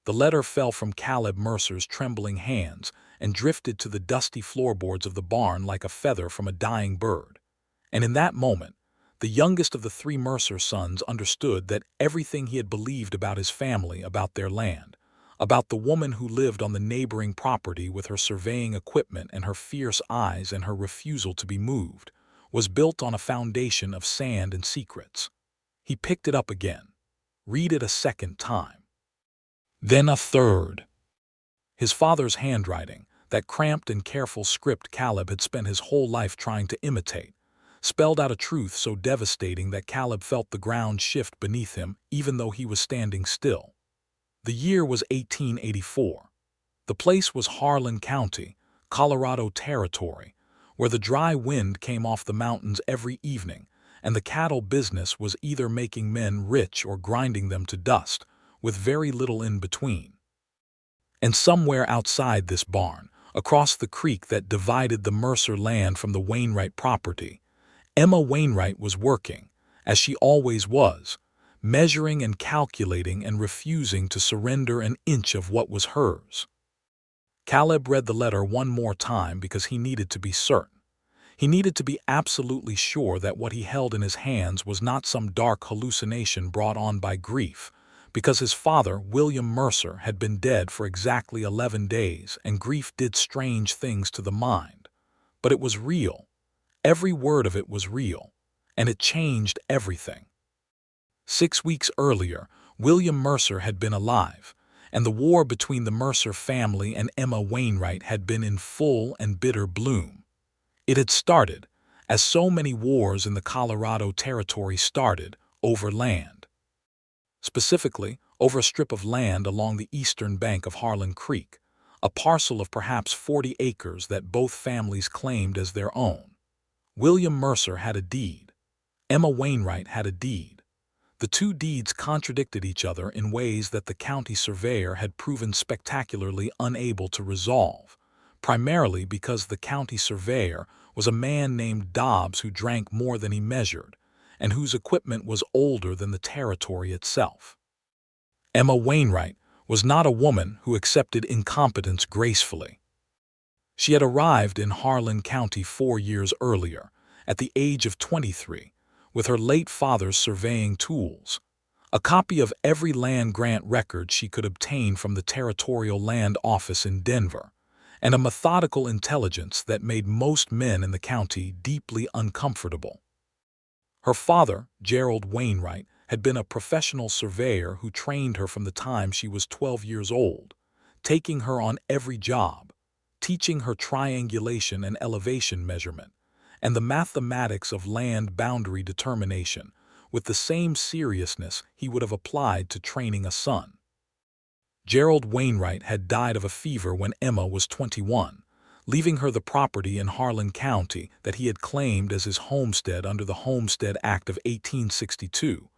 The letter fell from Caleb Mercer's trembling hands and drifted to the dusty floorboards of the barn like a feather from a dying bird. And in that moment, the youngest of the three Mercer sons understood that everything he had believed about his family, about their land, about the woman who lived on the neighboring property with her surveying equipment and her fierce eyes and her refusal to be moved, was built on a foundation of sand and secrets. He picked it up again. Read it a second time. Then a third. His father's handwriting, that cramped and careful script Caleb had spent his whole life trying to imitate, spelled out a truth so devastating that Caleb felt the ground shift beneath him even though he was standing still. The year was 1884. The place was Harlan County, Colorado Territory, where the dry wind came off the mountains every evening, and the cattle business was either making men rich or grinding them to dust, with very little in between. And somewhere outside this barn, across the creek that divided the Mercer land from the Wainwright property, Emma Wainwright was working, as she always was, measuring and calculating and refusing to surrender an inch of what was hers. Caleb read the letter one more time because he needed to be certain. He needed to be absolutely sure that what he held in his hands was not some dark hallucination brought on by grief, because his father, William Mercer, had been dead for exactly 11 days, and grief did strange things to the mind. But it was real. Every word of it was real, and it changed everything. 6 weeks earlier, William Mercer had been alive, and the war between the Mercer family and Emma Wainwright had been in full and bitter bloom. It had started, as so many wars in the Colorado Territory started, over land. Specifically, over a strip of land along the eastern bank of Harlan Creek, a parcel of perhaps 40 acres that both families claimed as their own. William Mercer had a deed. Emma Wainwright had a deed. The two deeds contradicted each other in ways that the county surveyor had proven spectacularly unable to resolve, primarily because the county surveyor was a man named Dobbs who drank more than he measured, and whose equipment was older than the territory itself. Emma Wainwright was not a woman who accepted incompetence gracefully. She had arrived in Harlan County 4 years earlier, at the age of 23, with her late father's surveying tools, a copy of every land grant record she could obtain from the Territorial Land Office in Denver, and a methodical intelligence that made most men in the county deeply uncomfortable. Her father, Gerald Wainwright, had been a professional surveyor who trained her from the time she was 12 years old, taking her on every job, teaching her triangulation and elevation measurement, and the mathematics of land boundary determination with the same seriousness he would have applied to training a son. Gerald Wainwright had died of a fever when Emma was 21, leaving her the property in Harlan County that he had claimed as his homestead under the Homestead Act of 1862,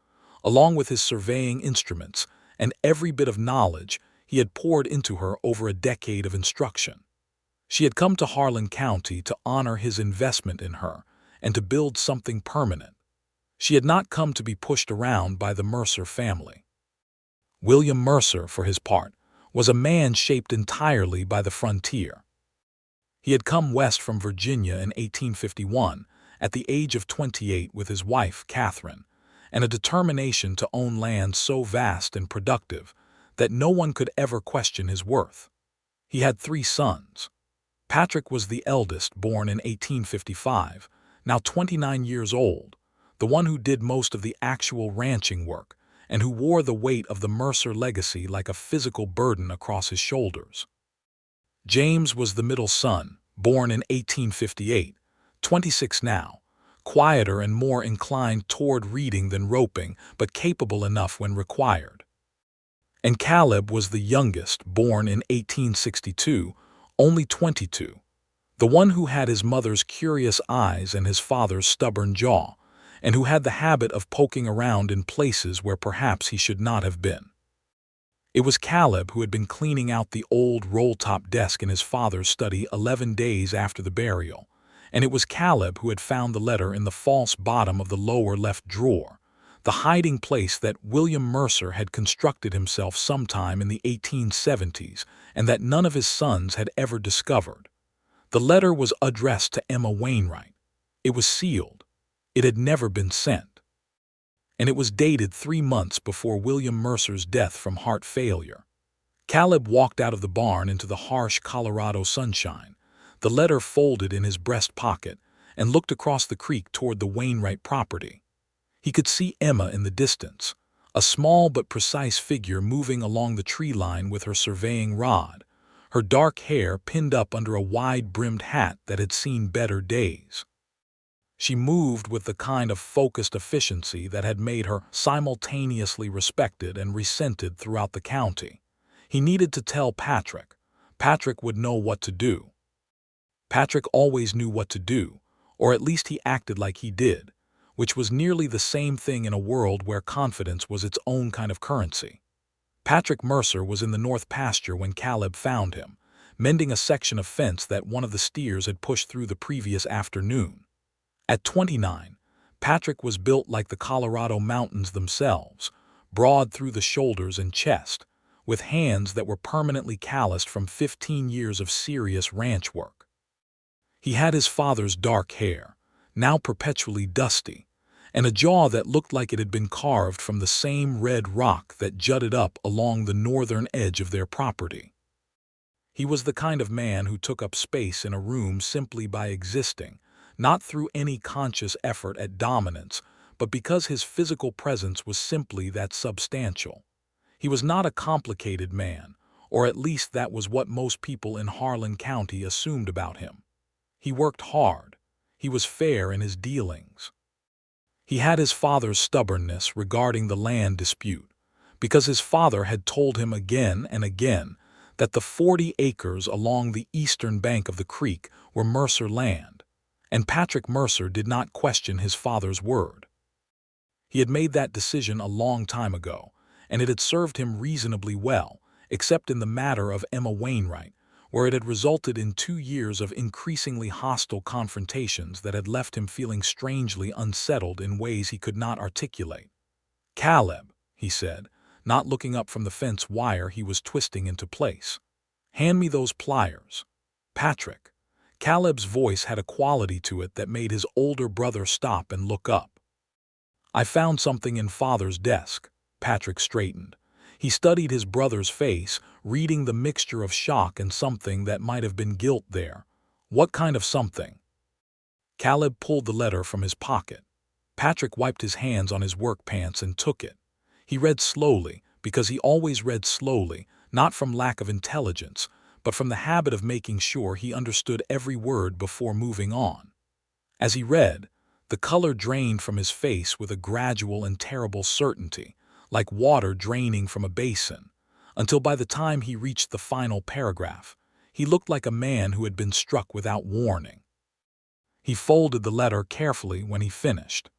along with his surveying instruments and every bit of knowledge he had poured into her over a decade of instruction. She had come to Harlan County to honor his investment in her and to build something permanent. She had not come to be pushed around by the Mercer family. William Mercer, for his part, was a man shaped entirely by the frontier. He had come west from Virginia in 1851 at the age of 28 with his wife, Catherine, and a determination to own land so vast and productive that no one could ever question his worth. He had 3 sons. Patrick was the eldest, born in 1855, now 29 years old, the one who did most of the actual ranching work and who wore the weight of the Mercer legacy like a physical burden across his shoulders. James was the middle son, born in 1858, 26 now, quieter and more inclined toward reading than roping, but capable enough when required. And Caleb was the youngest, born in 1862, only 22, the one who had his mother's curious eyes and his father's stubborn jaw, and who had the habit of poking around in places where perhaps he should not have been. It was Caleb who had been cleaning out the old roll-top desk in his father's study 11 days after the burial, and it was Caleb who had found the letter in the false bottom of the lower left drawer, the hiding place that William Mercer had constructed himself sometime in the 1870s and that none of his sons had ever discovered. The letter was addressed to Emma Wainwright. It was sealed. It had never been sent. And it was dated 3 months before William Mercer's death from heart failure. Caleb walked out of the barn into the harsh Colorado sunshine, the letter folded in his breast pocket, and looked across the creek toward the Wainwright property. He could see Emma in the distance, a small but precise figure moving along the tree line with her surveying rod, her dark hair pinned up under a wide-brimmed hat that had seen better days. She moved with the kind of focused efficiency that had made her simultaneously respected and resented throughout the county. He needed to tell Patrick. Patrick would know what to do. Patrick always knew what to do, or at least he acted like he did, which was nearly the same thing in a world where confidence was its own kind of currency. Patrick Mercer was in the north pasture when Caleb found him, mending a section of fence that one of the steers had pushed through the previous afternoon. At 29, Patrick was built like the Colorado mountains themselves, broad through the shoulders and chest, with hands that were permanently calloused from 15 years of serious ranch work. He had his father's dark hair, now perpetually dusty, and a jaw that looked like it had been carved from the same red rock that jutted up along the northern edge of their property. He was the kind of man who took up space in a room simply by existing, not through any conscious effort at dominance, but because his physical presence was simply that substantial. He was not a complicated man, or at least that was what most people in Harlan County assumed about him. He worked hard. He was fair in his dealings. He had his father's stubbornness regarding the land dispute, because his father had told him again and again that the 40 acres along the eastern bank of the creek were Mercer land, and Patrick Mercer did not question his father's word. He had made that decision a long time ago, and it had served him reasonably well, except in the matter of Emma Wainwright, where it had resulted in 2 years of increasingly hostile confrontations that had left him feeling strangely unsettled in ways he could not articulate. "Caleb," he said, not looking up from the fence wire he was twisting into place. "Hand me those pliers." "Patrick." Caleb's voice had a quality to it that made his older brother stop and look up. "I found something in Father's desk." Patrick straightened. He studied his brother's face, reading the mixture of shock and something that might have been guilt there. "What kind of something?" Caleb pulled the letter from his pocket. Patrick wiped his hands on his work pants and took it. He read slowly, because he always read slowly, not from lack of intelligence, but from the habit of making sure he understood every word before moving on. As he read, the color drained from his face with a gradual and terrible certainty, like water draining from a basin, until by the time he reached the final paragraph, he looked like a man who had been struck without warning. He folded the letter carefully when he finished.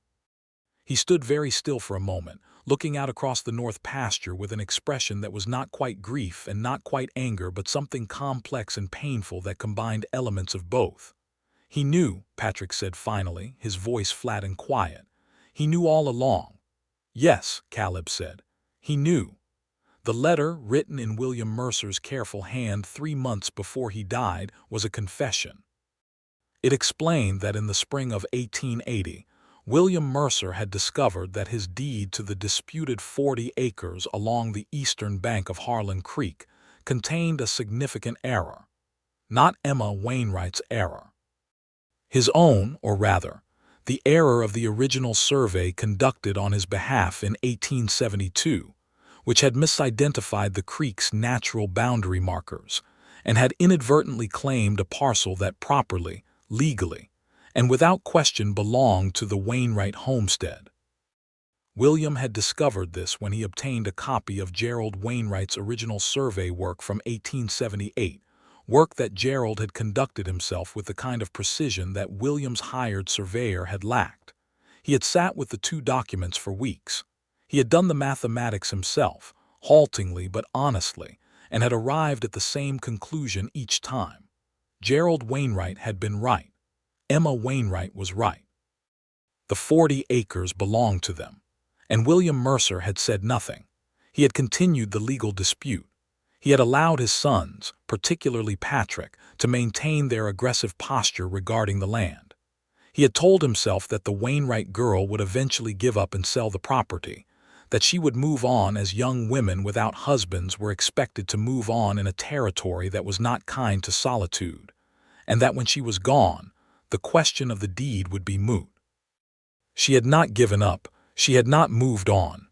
He stood very still for a moment, looking out across the north pasture with an expression that was not quite grief and not quite anger, but something complex and painful that combined elements of both. "He knew," Patrick said finally, his voice flat and quiet. "He knew all along." "Yes," Caleb said. "He knew." The letter, written in William Mercer's careful hand 3 months before he died, was a confession. It explained that in the spring of 1880, William Mercer had discovered that his deed to the disputed 40 acres along the eastern bank of Harlan Creek contained a significant error. Not Emma Wainwright's error. His own, or rather, the error of the original survey conducted on his behalf in 1872, which had misidentified the creek's natural boundary markers and had inadvertently claimed a parcel that properly, legally, and without question belonged to the Wainwright homestead. William had discovered this when he obtained a copy of Gerald Wainwright's original survey work from 1878, work that Gerald had conducted himself with the kind of precision that William's hired surveyor had lacked. He had sat with the 2 documents for weeks. He had done the mathematics himself, haltingly but honestly, and had arrived at the same conclusion each time. Gerald Wainwright had been right. Emma Wainwright was right. The 40 acres belonged to them, And William Mercer had said nothing. He had continued the legal dispute. He had allowed his sons, particularly Patrick, to maintain their aggressive posture regarding the land. He had told himself that the Wainwright girl would eventually give up and sell the property, that she would move on as young women without husbands were expected to move on in a territory that was not kind to solitude, and that when she was gone, the question of the deed would be moot. She had not given up, she had not moved on.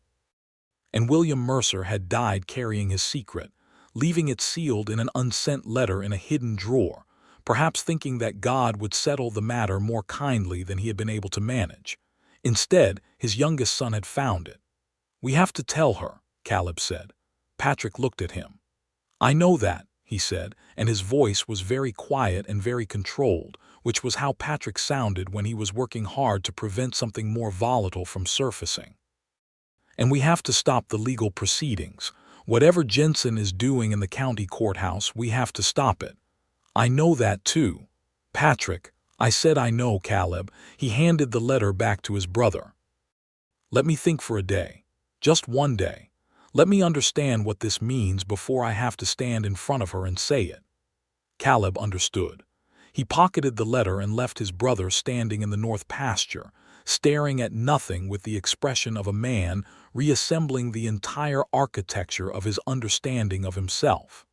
And William Mercer had died carrying his secret, leaving it sealed in an unsent letter in a hidden drawer, perhaps thinking that God would settle the matter more kindly than he had been able to manage. Instead, his youngest son had found it. "We have to tell her," Caleb said. Patrick looked at him. "I know that," he said, and his voice was very quiet and very controlled, which was how Patrick sounded when he was working hard to prevent something more volatile from surfacing. "And we have to stop the legal proceedings. Whatever Jensen is doing in the county courthouse, we have to stop it." "I know that too." "Patrick," I said. "I know, Caleb." He handed the letter back to his brother. "Let me think for a day. Just one day. Let me understand what this means before I have to stand in front of her and say it." Caleb understood. He pocketed the letter and left his brother standing in the north pasture, staring at nothing with the expression of a man reassembling the entire architecture of his understanding of himself.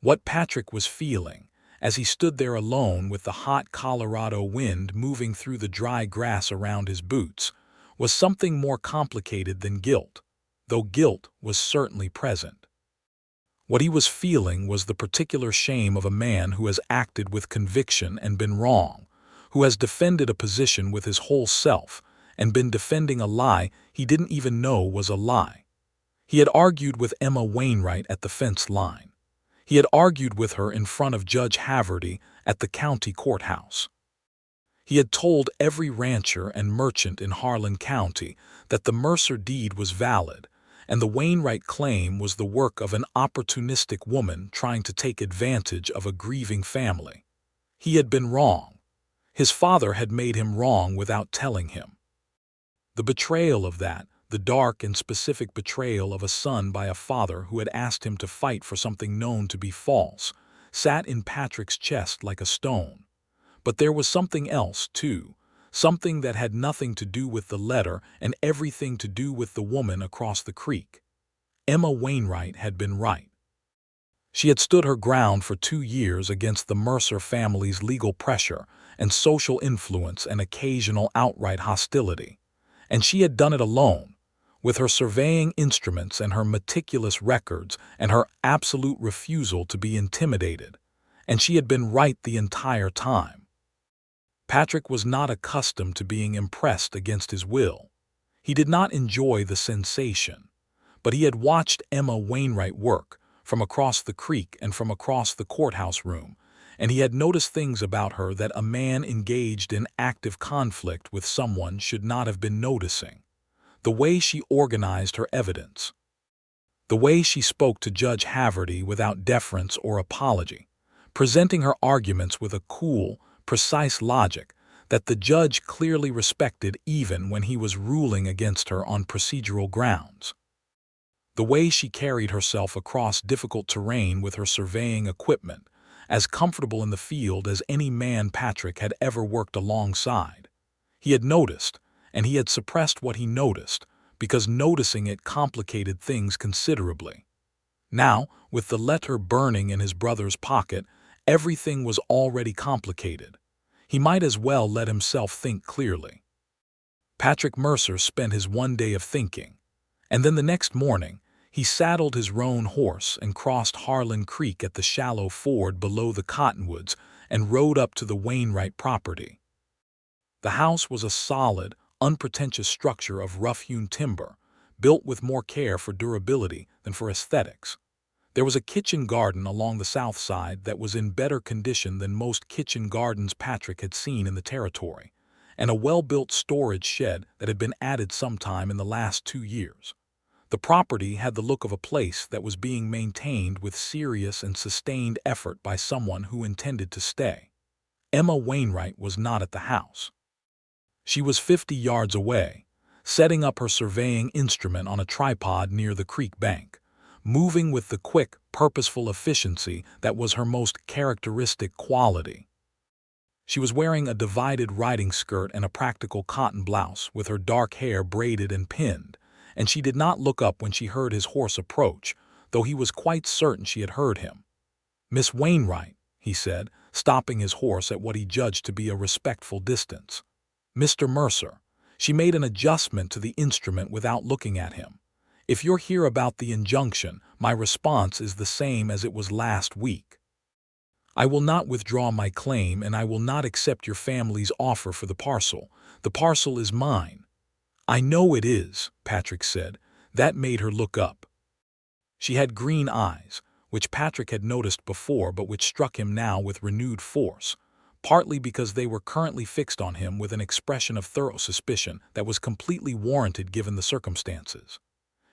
What Patrick was feeling, as he stood there alone with the hot Colorado wind moving through the dry grass around his boots, was something more complicated than guilt, though guilt was certainly present. What he was feeling was the particular shame of a man who has acted with conviction and been wrong, who has defended a position with his whole self and been defending a lie he didn't even know was a lie. He had argued with Emma Wainwright at the fence line. He had argued with her in front of Judge Haverty at the county courthouse. He had told every rancher and merchant in Harlan County that the Mercer deed was valid, and the Wainwright claim was the work of an opportunistic woman trying to take advantage of a grieving family. He had been wrong. His father had made him wrong without telling him. The betrayal of that, the dark and specific betrayal of a son by a father who had asked him to fight for something known to be false, sat in Patrick's chest like a stone. But there was something else, too, something that had nothing to do with the letter and everything to do with the woman across the creek. Emma Wainwright had been right. She had stood her ground for 2 years against the Mercer family's legal pressure and social influence and occasional outright hostility. And she had done it alone, with her surveying instruments and her meticulous records and her absolute refusal to be intimidated. And she had been right the entire time. Patrick was not accustomed to being impressed against his will. He did not enjoy the sensation, but he had watched Emma Wainwright work from across the creek and from across the courthouse room, and he had noticed things about her that a man engaged in active conflict with someone should not have been noticing. The way she organized her evidence. The way she spoke to Judge Haverty without deference or apology, presenting her arguments with a cool, precise logic that the judge clearly respected even when he was ruling against her on procedural grounds. The way she carried herself across difficult terrain with her surveying equipment, as comfortable in the field as any man Patrick had ever worked alongside. He had noticed, and he had suppressed what he noticed, because noticing it complicated things considerably. Now, with the letter burning in his brother's pocket, everything was already complicated. He might as well let himself think clearly. Patrick Mercer spent his one day of thinking, and then the next morning, he saddled his roan horse and crossed Harlan Creek at the shallow ford below the cottonwoods and rode up to the Wainwright property. The house was a solid, unpretentious structure of rough-hewn timber, built with more care for durability than for aesthetics. There was a kitchen garden along the south side that was in better condition than most kitchen gardens Patrick had seen in the territory, and a well-built storage shed that had been added sometime in the last 2 years. The property had the look of a place that was being maintained with serious and sustained effort by someone who intended to stay. Emma Wainwright was not at the house. She was 50 yards away, setting up her surveying instrument on a tripod near the creek bank, moving with the quick, purposeful efficiency that was her most characteristic quality. She was wearing a divided riding skirt and a practical cotton blouse, with her dark hair braided and pinned, and she did not look up when she heard his horse approach, though he was quite certain she had heard him. "Miss Wainwright," he said, stopping his horse at what he judged to be a respectful distance. "Mr. Mercer." She made an adjustment to the instrument without looking at him. "If you're here about the injunction, my response is the same as it was last week. I will not withdraw my claim, and I will not accept your family's offer for the parcel. The parcel is mine." "I know it is," Patrick said. That made her look up. She had green eyes, which Patrick had noticed before but which struck him now with renewed force, partly because they were currently fixed on him with an expression of thorough suspicion that was completely warranted given the circumstances.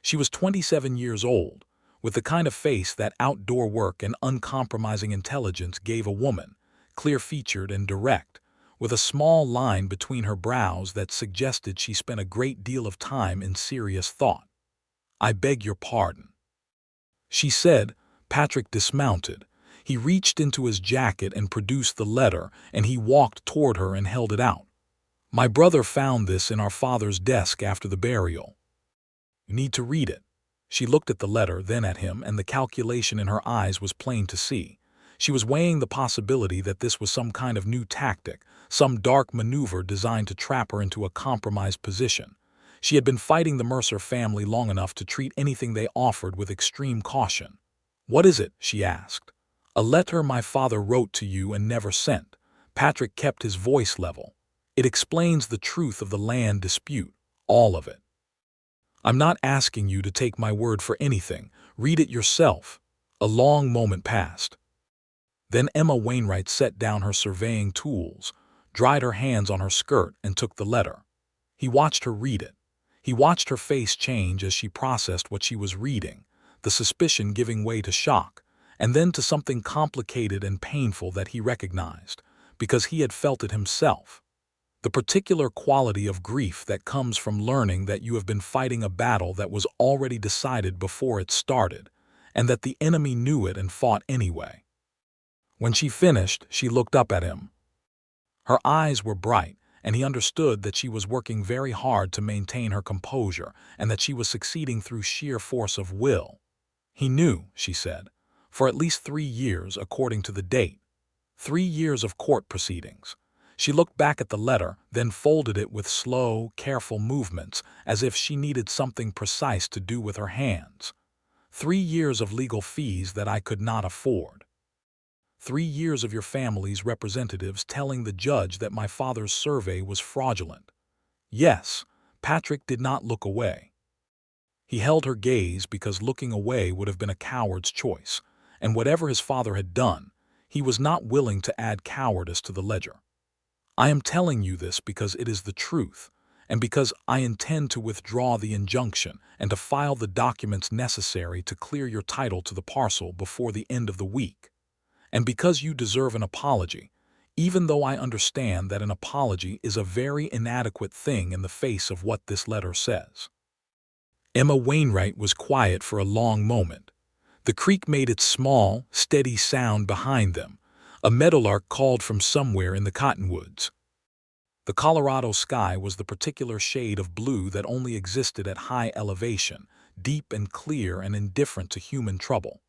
She was 27 years old, with the kind of face that outdoor work and uncompromising intelligence gave a woman, clear-featured and direct, with a small line between her brows that suggested she spent a great deal of time in serious thought. "I beg your pardon," she said. Patrick dismounted. He reached into his jacket and produced the letter, and he walked toward her and held it out. "My brother found this in our father's desk after the burial. You need to read it." She looked at the letter, then at him, and the calculation in her eyes was plain to see. She was weighing the possibility that this was some kind of new tactic, some dark maneuver designed to trap her into a compromised position. She had been fighting the Mercer family long enough to treat anything they offered with extreme caution. "What is it?" she asked. "A letter my father wrote to you and never sent." Patrick kept his voice level. "It explains the truth of the land dispute, all of it. I'm not asking you to take my word for anything. Read it yourself." A long moment passed. Then Emma Wainwright set down her surveying tools, dried her hands on her skirt, and took the letter. He watched her read it. He watched her face change as she processed what she was reading, the suspicion giving way to shock, and then to something complicated and painful that he recognized, because he had felt it himself. The particular quality of grief that comes from learning that you have been fighting a battle that was already decided before it started, and that the enemy knew it and fought anyway. When she finished, she looked up at him. Her eyes were bright, and he understood that she was working very hard to maintain her composure and that she was succeeding through sheer force of will. He knew, she said, for at least 3 years according to the date. 3 years of court proceedings. She looked back at the letter, then folded it with slow, careful movements, as if she needed something precise to do with her hands. 3 years of legal fees that I could not afford. 3 years of your family's representatives telling the judge that my father's survey was fraudulent. Yes, Patrick did not look away. He held her gaze because looking away would have been a coward's choice, and whatever his father had done, he was not willing to add cowardice to the ledger. "I am telling you this because it is the truth, and because I intend to withdraw the injunction and to file the documents necessary to clear your title to the parcel before the end of the week. And because you deserve an apology, even though I understand that an apology is a very inadequate thing in the face of what this letter says." Emma Wainwright was quiet for a long moment. The creek made its small, steady sound behind them. A meadowlark called from somewhere in the cottonwoods. The Colorado sky was the particular shade of blue that only existed at high elevation, deep and clear and indifferent to human trouble.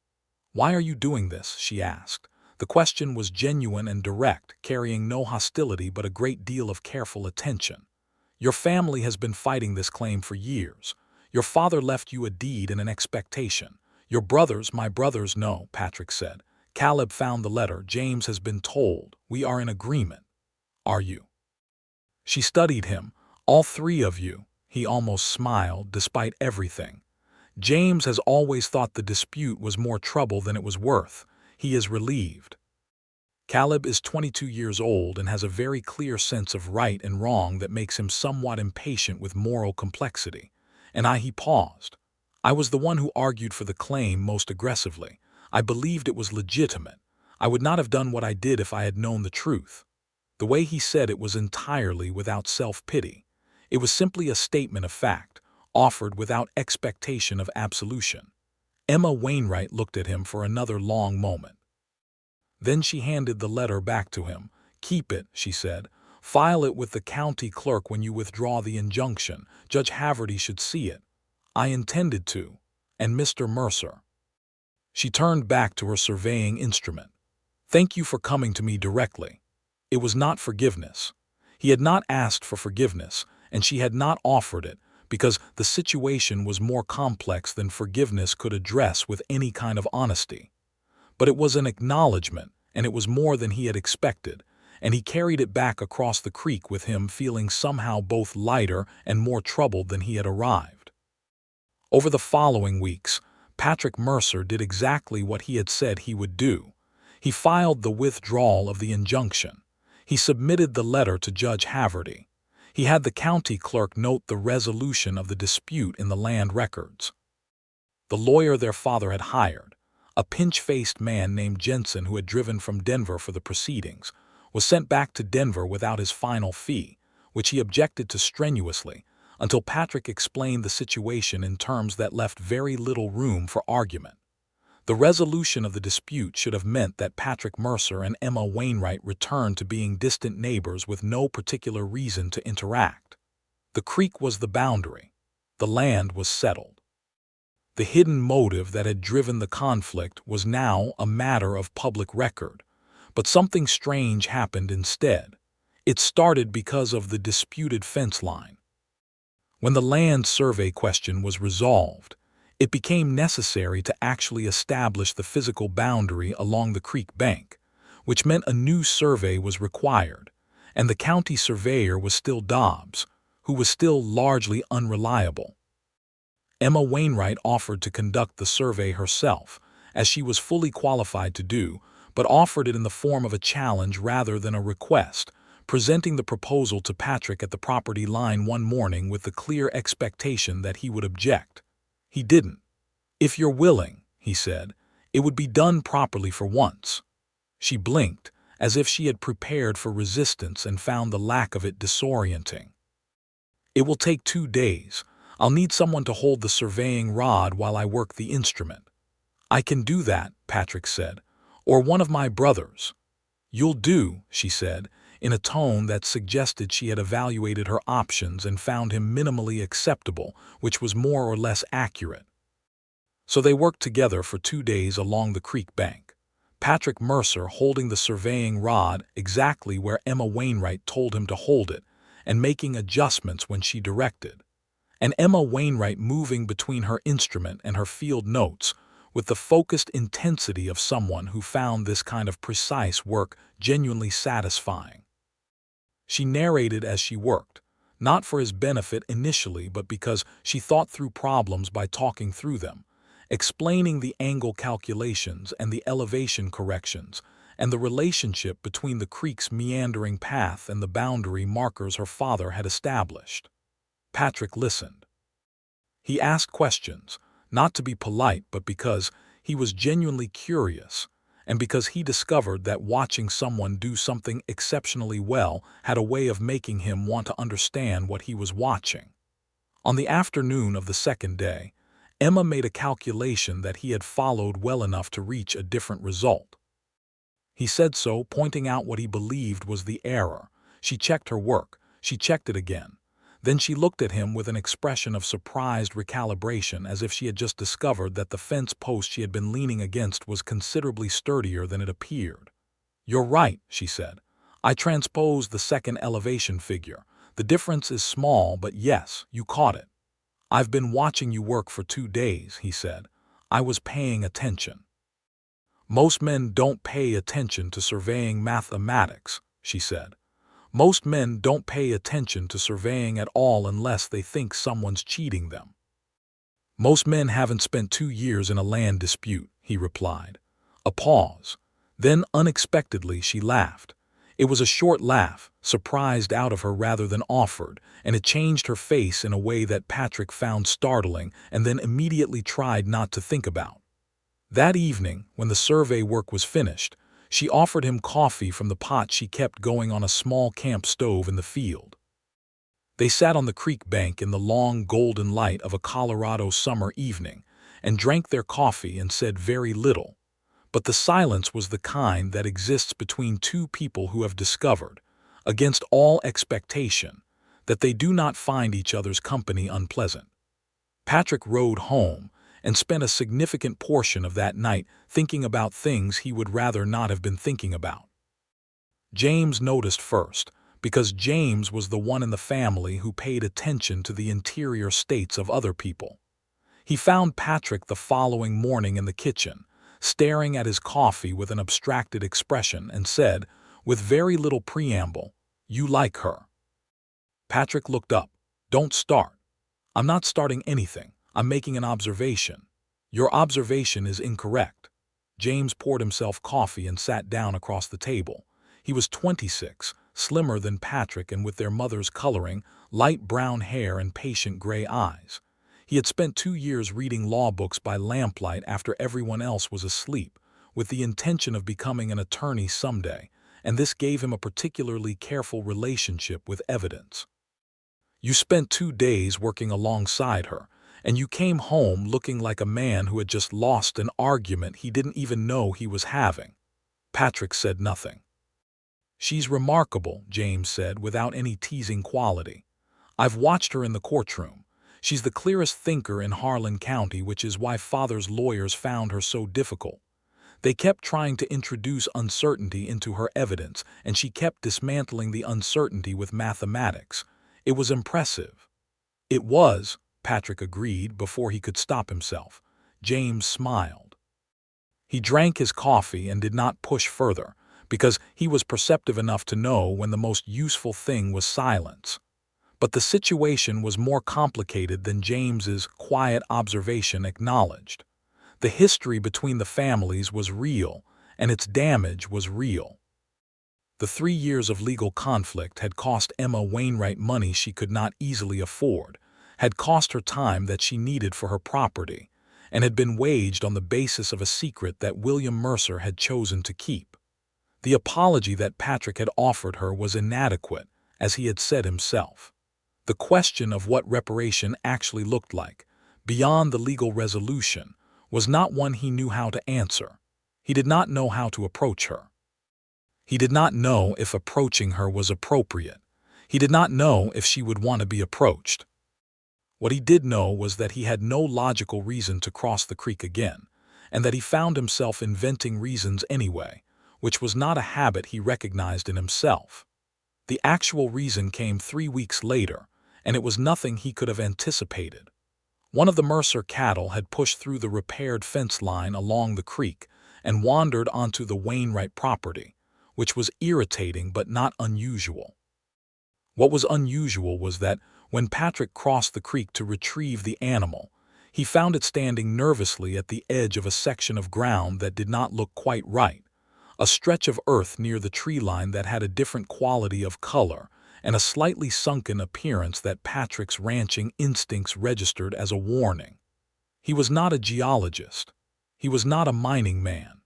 "Why are you doing this?" she asked. The question was genuine and direct, carrying no hostility but a great deal of careful attention. "Your family has been fighting this claim for years. Your father left you a deed and an expectation. Your brothers, my brothers, know," Patrick said. "Caleb found the letter. James has been told. We are in agreement. Are you?" She studied him. "All 3 of you." He almost smiled, despite everything. "James has always thought the dispute was more trouble than it was worth. He is relieved. Caleb is 22 years old and has a very clear sense of right and wrong that makes him somewhat impatient with moral complexity. And he paused. "I was the one who argued for the claim most aggressively. I believed it was legitimate. I would not have done what I did if I had known the truth." The way he said it was entirely without self-pity. It was simply a statement of fact, offered without expectation of absolution. Emma Wainwright looked at him for another long moment. Then she handed the letter back to him. "Keep it," she said. "File it with the county clerk when you withdraw the injunction. Judge Haverty should see it." "I intended to. And Mr. Mercer." She turned back to her surveying instrument. "Thank you for coming to me directly." It was not forgiveness. He had not asked for forgiveness, and she had not offered it, because the situation was more complex than forgiveness could address with any kind of honesty. But it was an acknowledgment, and it was more than he had expected, and he carried it back across the creek with him, feeling somehow both lighter and more troubled than he had arrived. Over the following weeks, Patrick Mercer did exactly what he had said he would do. He filed the withdrawal of the injunction. He submitted the letter to Judge Haverty. He had the county clerk note the resolution of the dispute in the land records. The lawyer their father had hired, a pinch-faced man named Jensen who had driven from Denver for the proceedings, was sent back to Denver without his final fee, which he objected to strenuously, until Patrick explained the situation in terms that left very little room for argument. The resolution of the dispute should have meant that Patrick Mercer and Emma Wainwright returned to being distant neighbors with no particular reason to interact. The creek was the boundary. The land was settled. The hidden motive that had driven the conflict was now a matter of public record. But something strange happened instead. It started because of the disputed fence line. When the land survey question was resolved, it became necessary to actually establish the physical boundary along the creek bank, which meant a new survey was required, and the county surveyor was still Dobbs, who was still largely unreliable. Emma Wainwright offered to conduct the survey herself, as she was fully qualified to do, but offered it in the form of a challenge rather than a request, presenting the proposal to Patrick at the property line one morning with the clear expectation that he would object. He didn't. "If you're willing," he said, "it would be done properly for once." She blinked, as if she had prepared for resistance and found the lack of it disorienting. "It will take 2 days. I'll need someone to hold the surveying rod while I work the instrument." "I can do that," Patrick said, "or one of my brothers." "You'll do," she said, in a tone that suggested she had evaluated her options and found him minimally acceptable, which was more or less accurate. So they worked together for 2 days along the creek bank, Patrick Mercer holding the surveying rod exactly where Emma Wainwright told him to hold it, and making adjustments when she directed, and Emma Wainwright moving between her instrument and her field notes with the focused intensity of someone who found this kind of precise work genuinely satisfying. She narrated as she worked, not for his benefit initially, but because she thought through problems by talking through them, explaining the angle calculations and the elevation corrections, and the relationship between the creek's meandering path and the boundary markers her father had established. Patrick listened. He asked questions, not to be polite, but because he was genuinely curious, and because he discovered that watching someone do something exceptionally well had a way of making him want to understand what he was watching. On the afternoon of the second day, Emma made a calculation that he had followed well enough to reach a different result. He said so, pointing out what he believed was the error. She checked her work. She checked it again. Then she looked at him with an expression of surprised recalibration, as if she had just discovered that the fence post she had been leaning against was considerably sturdier than it appeared. "You're right," she said. "I transposed the second elevation figure. The difference is small, but yes, you caught it." "I've been watching you work for 2 days," he said. "I was paying attention." "Most men don't pay attention to surveying mathematics," she said. "Most men don't pay attention to surveying at all unless they think someone's cheating them." "Most men haven't spent 2 years in a land dispute," he replied. A pause. Then, unexpectedly, she laughed. It was a short laugh, surprised out of her rather than offered, and it changed her face in a way that Patrick found startling and then immediately tried not to think about. That evening, when the survey work was finished, she offered him coffee from the pot she kept going on a small camp stove in the field. They sat on the creek bank in the long golden light of a Colorado summer evening and drank their coffee and said very little. But the silence was the kind that exists between two people who have discovered, against all expectation, that they do not find each other's company unpleasant. Patrick rode home and spent a significant portion of that night thinking about things he would rather not have been thinking about. James noticed first, because James was the one in the family who paid attention to the interior states of other people. He found Patrick the following morning in the kitchen, staring at his coffee with an abstracted expression, and said, with very little preamble, "You like her." Patrick looked up. "Don't start." "I'm not starting anything. I'm making an observation." "Your observation is incorrect." James poured himself coffee and sat down across the table. He was 26, slimmer than Patrick and with their mother's coloring, light brown hair and patient gray eyes. He had spent 2 years reading law books by lamplight after everyone else was asleep, with the intention of becoming an attorney someday, and this gave him a particularly careful relationship with evidence. "You spent 2 days working alongside her, and you came home looking like a man who had just lost an argument he didn't even know he was having." Patrick said nothing. "She's remarkable," James said, without any teasing quality. "I've watched her in the courtroom. She's the clearest thinker in Harlan County, which is why Father's lawyers found her so difficult. They kept trying to introduce uncertainty into her evidence, and she kept dismantling the uncertainty with mathematics. It was impressive." "It was," Patrick agreed before he could stop himself. James smiled. He drank his coffee and did not push further, because he was perceptive enough to know when the most useful thing was silence. But the situation was more complicated than James's quiet observation acknowledged. The history between the families was real, and its damage was real. The 3 years of legal conflict had cost Emma Wainwright money she could not easily afford, had cost her time that she needed for her property, and had been waged on the basis of a secret that William Mercer had chosen to keep. The apology that Patrick had offered her was inadequate, as he had said himself. The question of what reparation actually looked like, beyond the legal resolution, was not one he knew how to answer. He did not know how to approach her. He did not know if approaching her was appropriate. He did not know if she would want to be approached. What he did know was that he had no logical reason to cross the creek again, and that he found himself inventing reasons anyway, which was not a habit he recognized in himself. The actual reason came 3 weeks later, and it was nothing he could have anticipated. One of the Mercer cattle had pushed through the repaired fence line along the creek and wandered onto the Wainwright property, which was irritating but not unusual. What was unusual was that when Patrick crossed the creek to retrieve the animal, he found it standing nervously at the edge of a section of ground that did not look quite right, a stretch of earth near the tree line that had a different quality of color and a slightly sunken appearance that Patrick's ranching instincts registered as a warning. He was not a geologist. He was not a mining man.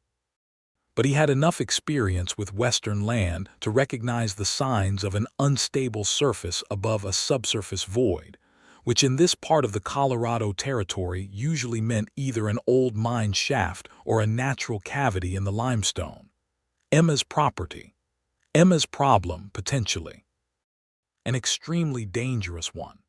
But he had enough experience with Western land to recognize the signs of an unstable surface above a subsurface void, which in this part of the Colorado Territory usually meant either an old mine shaft or a natural cavity in the limestone. Emma's property. Emma's problem, potentially. An extremely dangerous one.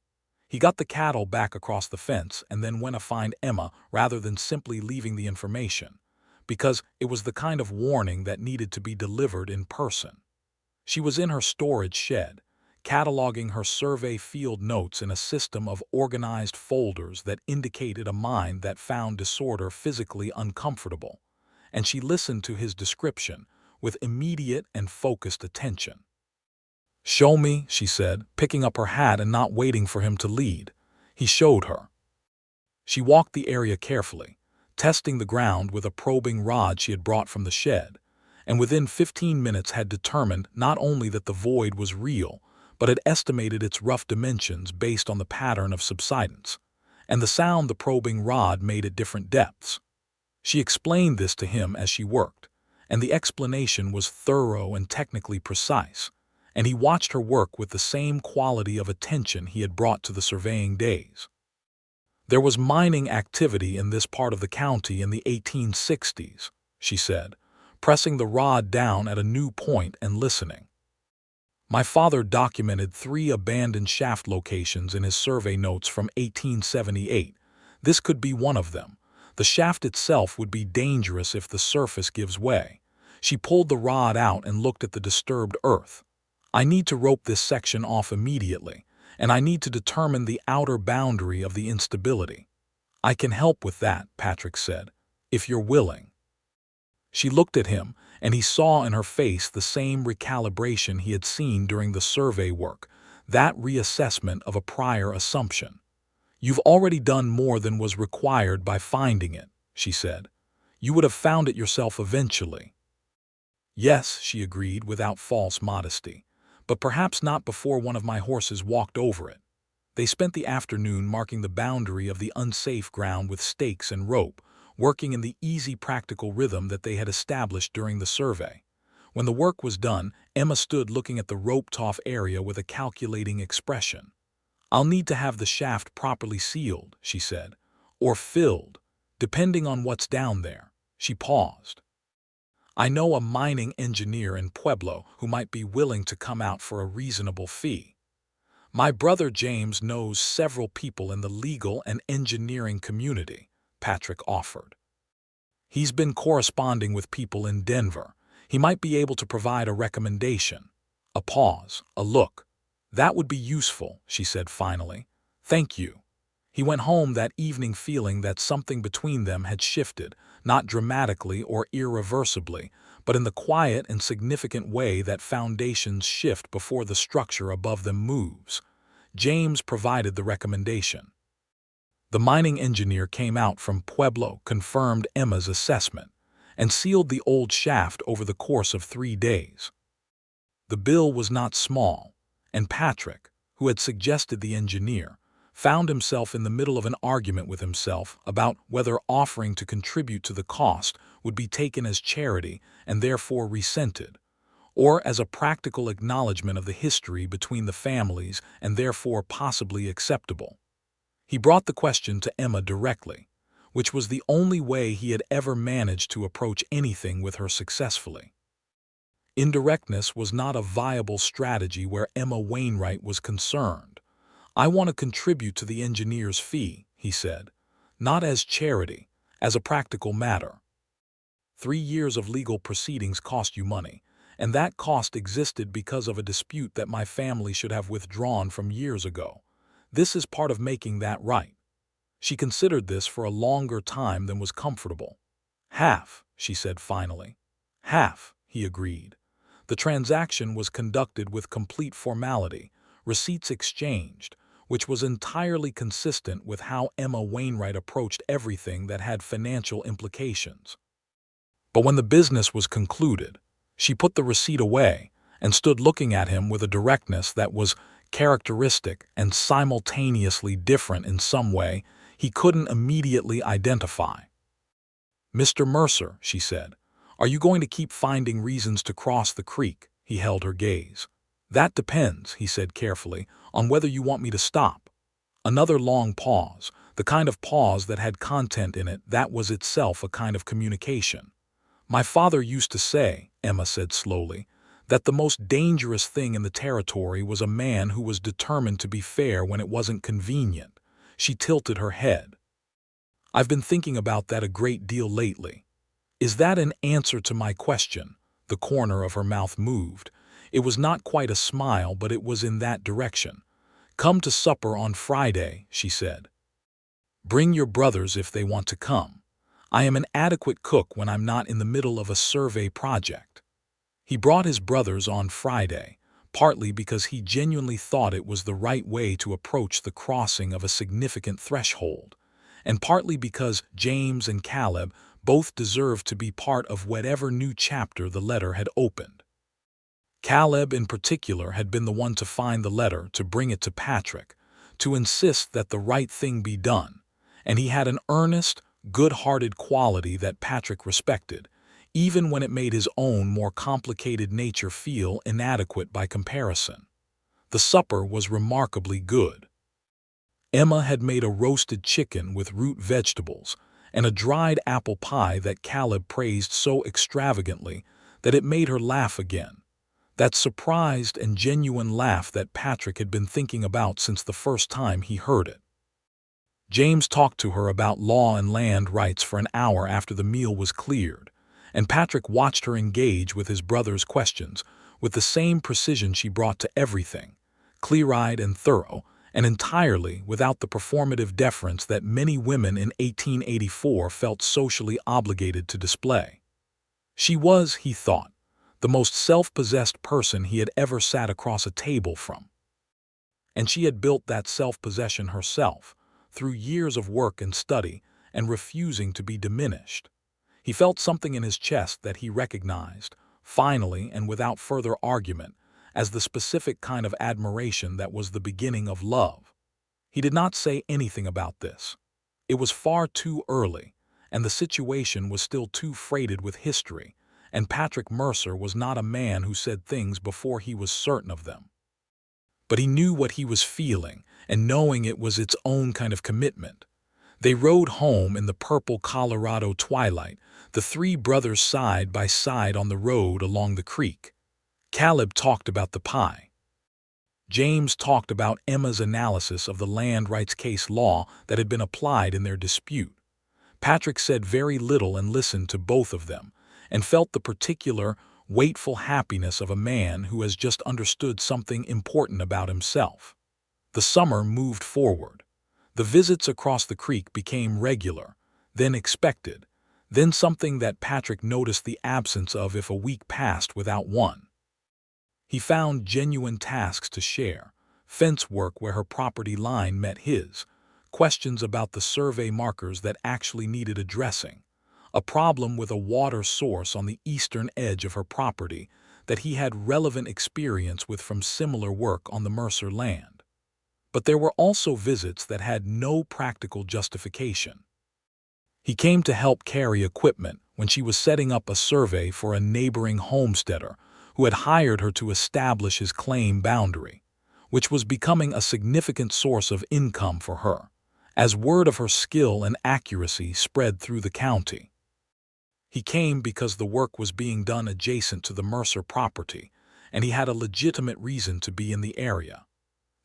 He got the cattle back across the fence and then went to find Emma rather than simply leaving the information, because it was the kind of warning that needed to be delivered in person. She was in her storage shed, cataloging her survey field notes in a system of organized folders that indicated a mind that found disorder physically uncomfortable, and she listened to his description with immediate and focused attention. "Show me," she said, picking up her hat and not waiting for him to lead. He showed her. She walked the area carefully, testing the ground with a probing rod she had brought from the shed, and within 15 minutes had determined not only that the void was real, but had estimated its rough dimensions based on the pattern of subsidence, and the sound the probing rod made at different depths. She explained this to him as she worked, and the explanation was thorough and technically precise, and he watched her work with the same quality of attention he had brought to the surveying days. "There was mining activity in this part of the county in the 1860s, she said, pressing the rod down at a new point and listening. "My father documented 3 abandoned shaft locations in his survey notes from 1878. This could be one of them. The shaft itself would be dangerous if the surface gives way." She pulled the rod out and looked at the disturbed earth. "I need to rope this section off immediately, and I need to determine the outer boundary of the instability." "I can help with that," Patrick said, "if you're willing." She looked at him, and he saw in her face the same recalibration he had seen during the survey work, that reassessment of a prior assumption. "You've already done more than was required by finding it," she said. "You would have found it yourself eventually." "Yes," she agreed without false modesty, "but perhaps not before one of my horses walked over it." They spent the afternoon marking the boundary of the unsafe ground with stakes and rope, working in the easy practical rhythm that they had established during the survey. When the work was done, Emma stood looking at the roped-off area with a calculating expression. "I'll need to have the shaft properly sealed," she said, "or filled, depending on what's down there." She paused. "I know a mining engineer in Pueblo who might be willing to come out for a reasonable fee. My brother James knows several people in the legal and engineering community," Patrick offered. "He's been corresponding with people in Denver. He might be able to provide a recommendation." A pause, a look. "That would be useful," she said finally. "Thank you." He went home that evening feeling that something between them had shifted, not dramatically or irreversibly, but in the quiet and significant way that foundations shift before the structure above them moves. James provided the recommendation. The mining engineer came out from Pueblo, confirmed Emma's assessment, and sealed the old shaft over the course of 3 days. The bill was not small, and Patrick, who had suggested the engineer, found himself in the middle of an argument with himself about whether offering to contribute to the cost would be taken as charity and therefore resented, or as a practical acknowledgement of the history between the families and therefore possibly acceptable. He brought the question to Emma directly, which was the only way he had ever managed to approach anything with her successfully. Indirectness was not a viable strategy where Emma Wainwright was concerned. "I want to contribute to the engineer's fee," he said, "not as charity, as a practical matter. 3 years of legal proceedings cost you money, and that cost existed because of a dispute that my family should have withdrawn from years ago. This is part of making that right." She considered this for a longer time than was comfortable. "Half," she said finally. "Half," he agreed. The transaction was conducted with complete formality, receipts exchanged, which was entirely consistent with how Emma Wainwright approached everything that had financial implications. But when the business was concluded, she put the receipt away and stood looking at him with a directness that was characteristic and simultaneously different in some way he couldn't immediately identify. "Mr. Mercer," she said, "are you going to keep finding reasons to cross the creek?" He held her gaze. "That depends," he said carefully, "on whether you want me to stop." Another long pause, the kind of pause that had content in it that was itself a kind of communication. "My father used to say," Emma said slowly, "that the most dangerous thing in the territory was a man who was determined to be fair when it wasn't convenient." She tilted her head. "I've been thinking about that a great deal lately." "Is that an answer to my question?" The corner of her mouth moved. It was not quite a smile, but it was in that direction. "Come to supper on Friday," she said. "Bring your brothers if they want to come. I am an adequate cook when I'm not in the middle of a survey project." He brought his brothers on Friday, partly because he genuinely thought it was the right way to approach the crossing of a significant threshold, and partly because James and Caleb both deserved to be part of whatever new chapter the letter had opened. Caleb in particular had been the one to find the letter, to bring it to Patrick, to insist that the right thing be done, and he had an earnest, good-hearted quality that Patrick respected, even when it made his own more complicated nature feel inadequate by comparison. The supper was remarkably good. Emma had made a roasted chicken with root vegetables and a dried apple pie that Caleb praised so extravagantly that it made her laugh again. That surprised and genuine laugh that Patrick had been thinking about since the first time he heard it. James talked to her about law and land rights for an hour after the meal was cleared, and Patrick watched her engage with his brother's questions with the same precision she brought to everything, clear-eyed and thorough, and entirely without the performative deference that many women in 1884 felt socially obligated to display. She was, he thought, the most self-possessed person he had ever sat across a table from. And she had built that self-possession herself, through years of work and study, and refusing to be diminished. He felt something in his chest that he recognized, finally and without further argument, as the specific kind of admiration that was the beginning of love. He did not say anything about this. It was far too early, and the situation was still too freighted with history, and Patrick Mercer was not a man who said things before he was certain of them. But he knew what he was feeling, and knowing it was its own kind of commitment. They rode home in the purple Colorado twilight, the three brothers side by side on the road along the creek. Caleb talked about the pie. James talked about Emma's analysis of the land rights case law that had been applied in their dispute. Patrick said very little and listened to both of them, and felt the particular, wakeful happiness of a man who has just understood something important about himself. The summer moved forward. The visits across the creek became regular, then expected, then something that Patrick noticed the absence of if a week passed without one. He found genuine tasks to share, fence work where her property line met his, questions about the survey markers that actually needed addressing, a problem with a water source on the eastern edge of her property that he had relevant experience with from similar work on the Mercer land. But there were also visits that had no practical justification. He came to help carry equipment when she was setting up a survey for a neighboring homesteader who had hired her to establish his claim boundary, which was becoming a significant source of income for her, as word of her skill and accuracy spread through the county. He came because the work was being done adjacent to the Mercer property, and he had a legitimate reason to be in the area.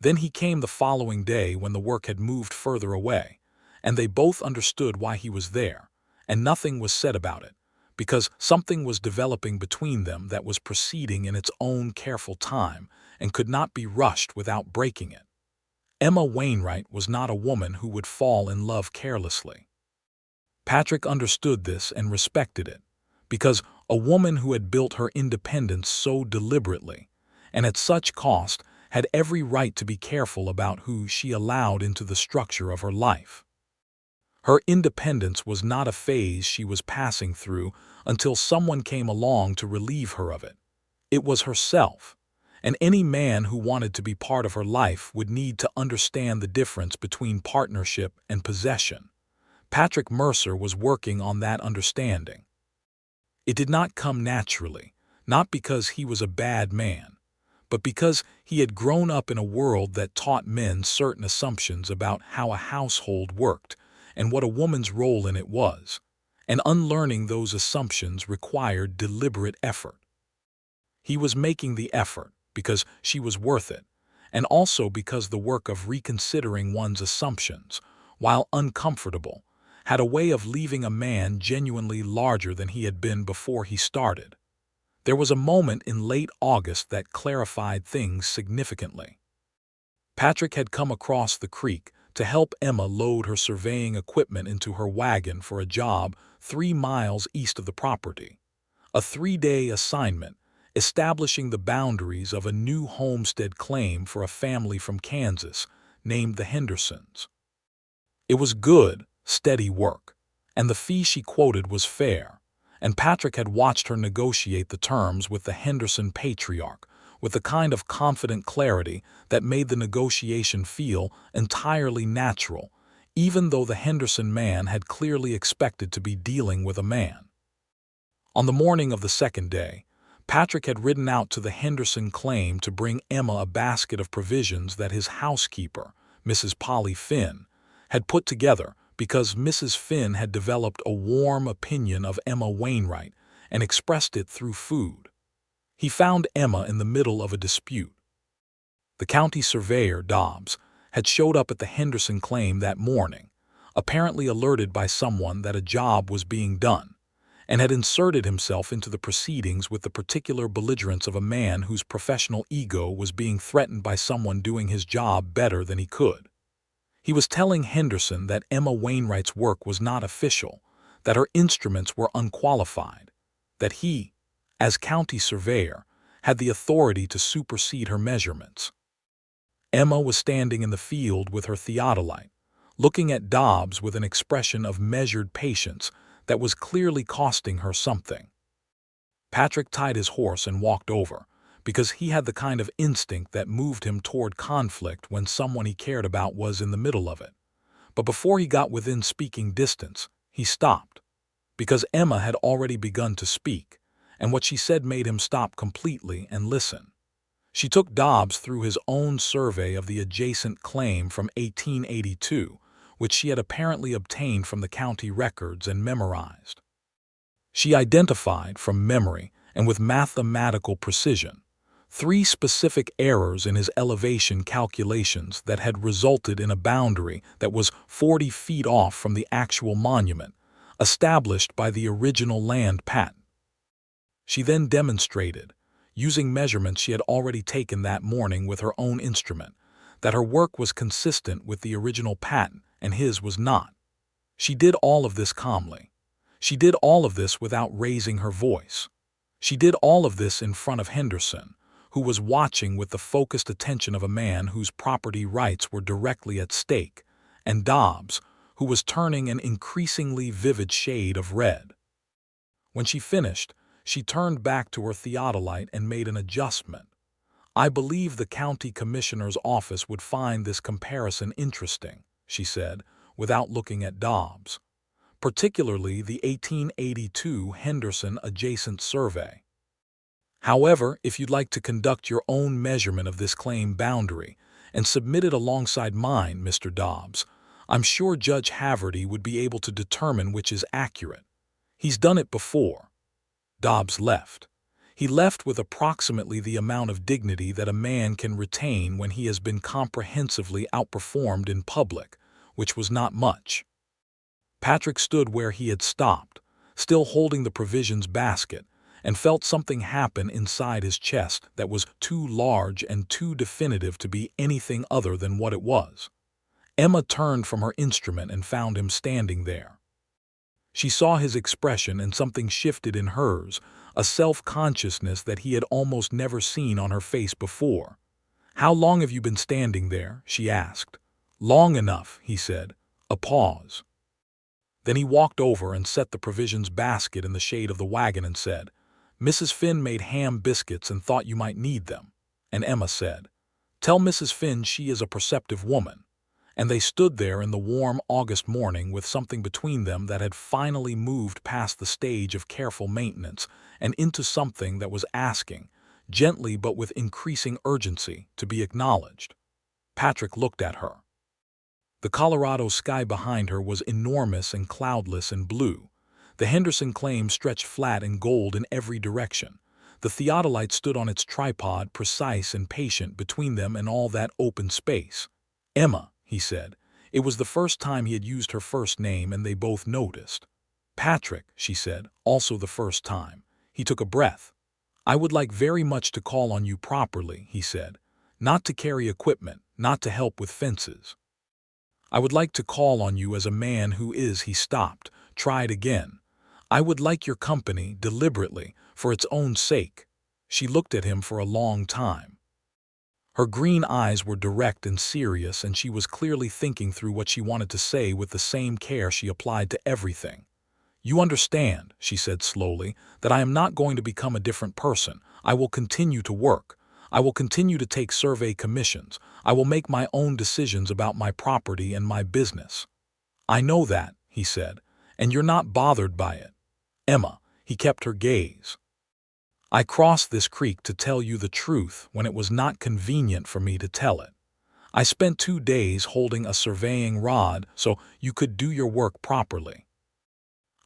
Then he came the following day when the work had moved further away, and they both understood why he was there, and nothing was said about it, because something was developing between them that was proceeding in its own careful time and could not be rushed without breaking it. Emma Wainwright was not a woman who would fall in love carelessly. Patrick understood this and respected it, because a woman who had built her independence so deliberately, and at such cost, had every right to be careful about who she allowed into the structure of her life. Her independence was not a phase she was passing through until someone came along to relieve her of it. It was herself, and any man who wanted to be part of her life would need to understand the difference between partnership and possession. Patrick Mercer was working on that understanding. It did not come naturally, not because he was a bad man, but because he had grown up in a world that taught men certain assumptions about how a household worked and what a woman's role in it was, and unlearning those assumptions required deliberate effort. He was making the effort because she was worth it, and also because the work of reconsidering one's assumptions, while uncomfortable, had a way of leaving a man genuinely larger than he had been before he started. There was a moment in late August that clarified things significantly. Patrick had come across the creek to help Emma load her surveying equipment into her wagon for a job 3 miles east of the property. A 3-day assignment, establishing the boundaries of a new homestead claim for a family from Kansas named the Hendersons. It was good, steady work, and the fee she quoted was fair, and Patrick had watched her negotiate the terms with the Henderson patriarch with the kind of confident clarity that made the negotiation feel entirely natural, even though the Henderson man had clearly expected to be dealing with a man. On the morning of the second day, Patrick had ridden out to the Henderson claim to bring Emma a basket of provisions that his housekeeper, Mrs. Polly Finn, had put together because Mrs. Finn had developed a warm opinion of Emma Wainwright and expressed it through food. He found Emma in the middle of a dispute. The county surveyor, Dobbs, had showed up at the Henderson claim that morning, apparently alerted by someone that a job was being done, and had inserted himself into the proceedings with the particular belligerence of a man whose professional ego was being threatened by someone doing his job better than he could. He was telling Henderson that Emma Wainwright's work was not official, that her instruments were unqualified, that he, as county surveyor, had the authority to supersede her measurements. Emma was standing in the field with her theodolite, looking at Dobbs with an expression of measured patience that was clearly costing her something. Patrick tied his horse and walked over, because he had the kind of instinct that moved him toward conflict when someone he cared about was in the middle of it. But before he got within speaking distance, he stopped, because Emma had already begun to speak, and what she said made him stop completely and listen. She took Dobbs through his own survey of the adjacent claim from 1882, which she had apparently obtained from the county records and memorized. She identified, from memory and with mathematical precision, 3 specific errors in his elevation calculations that had resulted in a boundary that was 40 feet off from the actual monument, established by the original land patent. She then demonstrated, using measurements she had already taken that morning with her own instrument, that her work was consistent with the original patent and his was not. She did all of this calmly. She did all of this without raising her voice. She did all of this in front of Henderson, who was watching with the focused attention of a man whose property rights were directly at stake, and Dobbs, who was turning an increasingly vivid shade of red. When she finished, she turned back to her theodolite and made an adjustment. "I believe the county commissioner's office would find this comparison interesting," she said, without looking at Dobbs, "particularly the 1882 Henderson adjacent survey. However, if you'd like to conduct your own measurement of this claim boundary and submit it alongside mine, Mr. Dobbs, I'm sure Judge Haverty would be able to determine which is accurate. He's done it before." Dobbs left. He left with approximately the amount of dignity that a man can retain when he has been comprehensively outperformed in public, which was not much. Patrick stood where he had stopped, still holding the provisions basket, and felt something happen inside his chest that was too large and too definitive to be anything other than what it was. Emma turned from her instrument and found him standing there. She saw his expression and something shifted in hers, a self-consciousness that he had almost never seen on her face before. "How long have you been standing there?" she asked. "Long enough," he said. A pause. Then he walked over and set the provisions basket in the shade of the wagon and said, "Mrs. Finn made ham biscuits and thought you might need them." And Emma said, "Tell Mrs. Finn she is a perceptive woman." And they stood there in the warm August morning with something between them that had finally moved past the stage of careful maintenance and into something that was asking, gently but with increasing urgency, to be acknowledged. Patrick looked at her. The Colorado sky behind her was enormous and cloudless and blue. The Henderson claim stretched flat and gold in every direction. The theodolite stood on its tripod, precise and patient, between them and all that open space. "Emma," he said. It was the first time he had used her first name, and they both noticed. "Patrick," she said, also the first time. He took a breath. "I would like very much to call on you properly," he said. "Not to carry equipment, not to help with fences. I would like to call on you as a man who is—" He stopped, tried again. "I would like your company, deliberately, for its own sake." She looked at him for a long time. Her green eyes were direct and serious, and she was clearly thinking through what she wanted to say with the same care she applied to everything. "You understand," she said slowly, "that I am not going to become a different person. I will continue to work. I will continue to take survey commissions. I will make my own decisions about my property and my business." "I know that," he said, "and you're not bothered by it." "Emma," He kept her gaze. "I crossed this creek to tell you the truth when it was not convenient for me to tell it. I spent 2 days holding a surveying rod so you could do your work properly.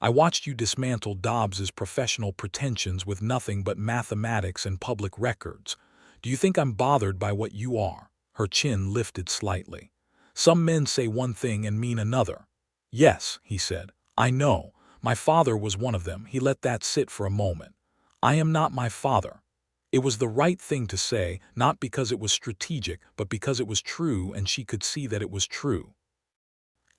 I watched you dismantle Dobbs's professional pretensions with nothing but mathematics and public records. Do you think I'm bothered by what you are?" Her chin lifted slightly. "Some men say one thing and mean another." "Yes," he said. "I know. My father was one of them." He let that sit for a moment. "I am not my father." It was the right thing to say, not because it was strategic, but because it was true, and she could see that it was true.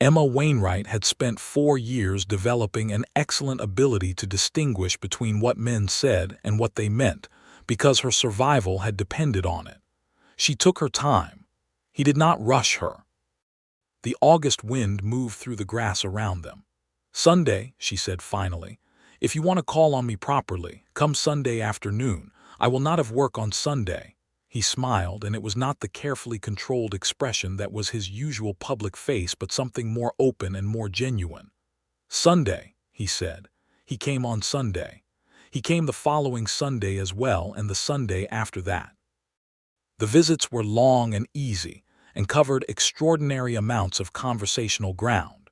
Emma Wainwright had spent 4 years developing an excellent ability to distinguish between what men said and what they meant, because her survival had depended on it. She took her time. He did not rush her. The August wind moved through the grass around them. "Sunday," she said finally. "If you want to call on me properly, come Sunday afternoon. I will not have work on Sunday." He smiled, and it was not the carefully controlled expression that was his usual public face, but something more open and more genuine. "Sunday," he said. He came on Sunday. He came the following Sunday as well, and the Sunday after that. The visits were long and easy, and covered extraordinary amounts of conversational ground,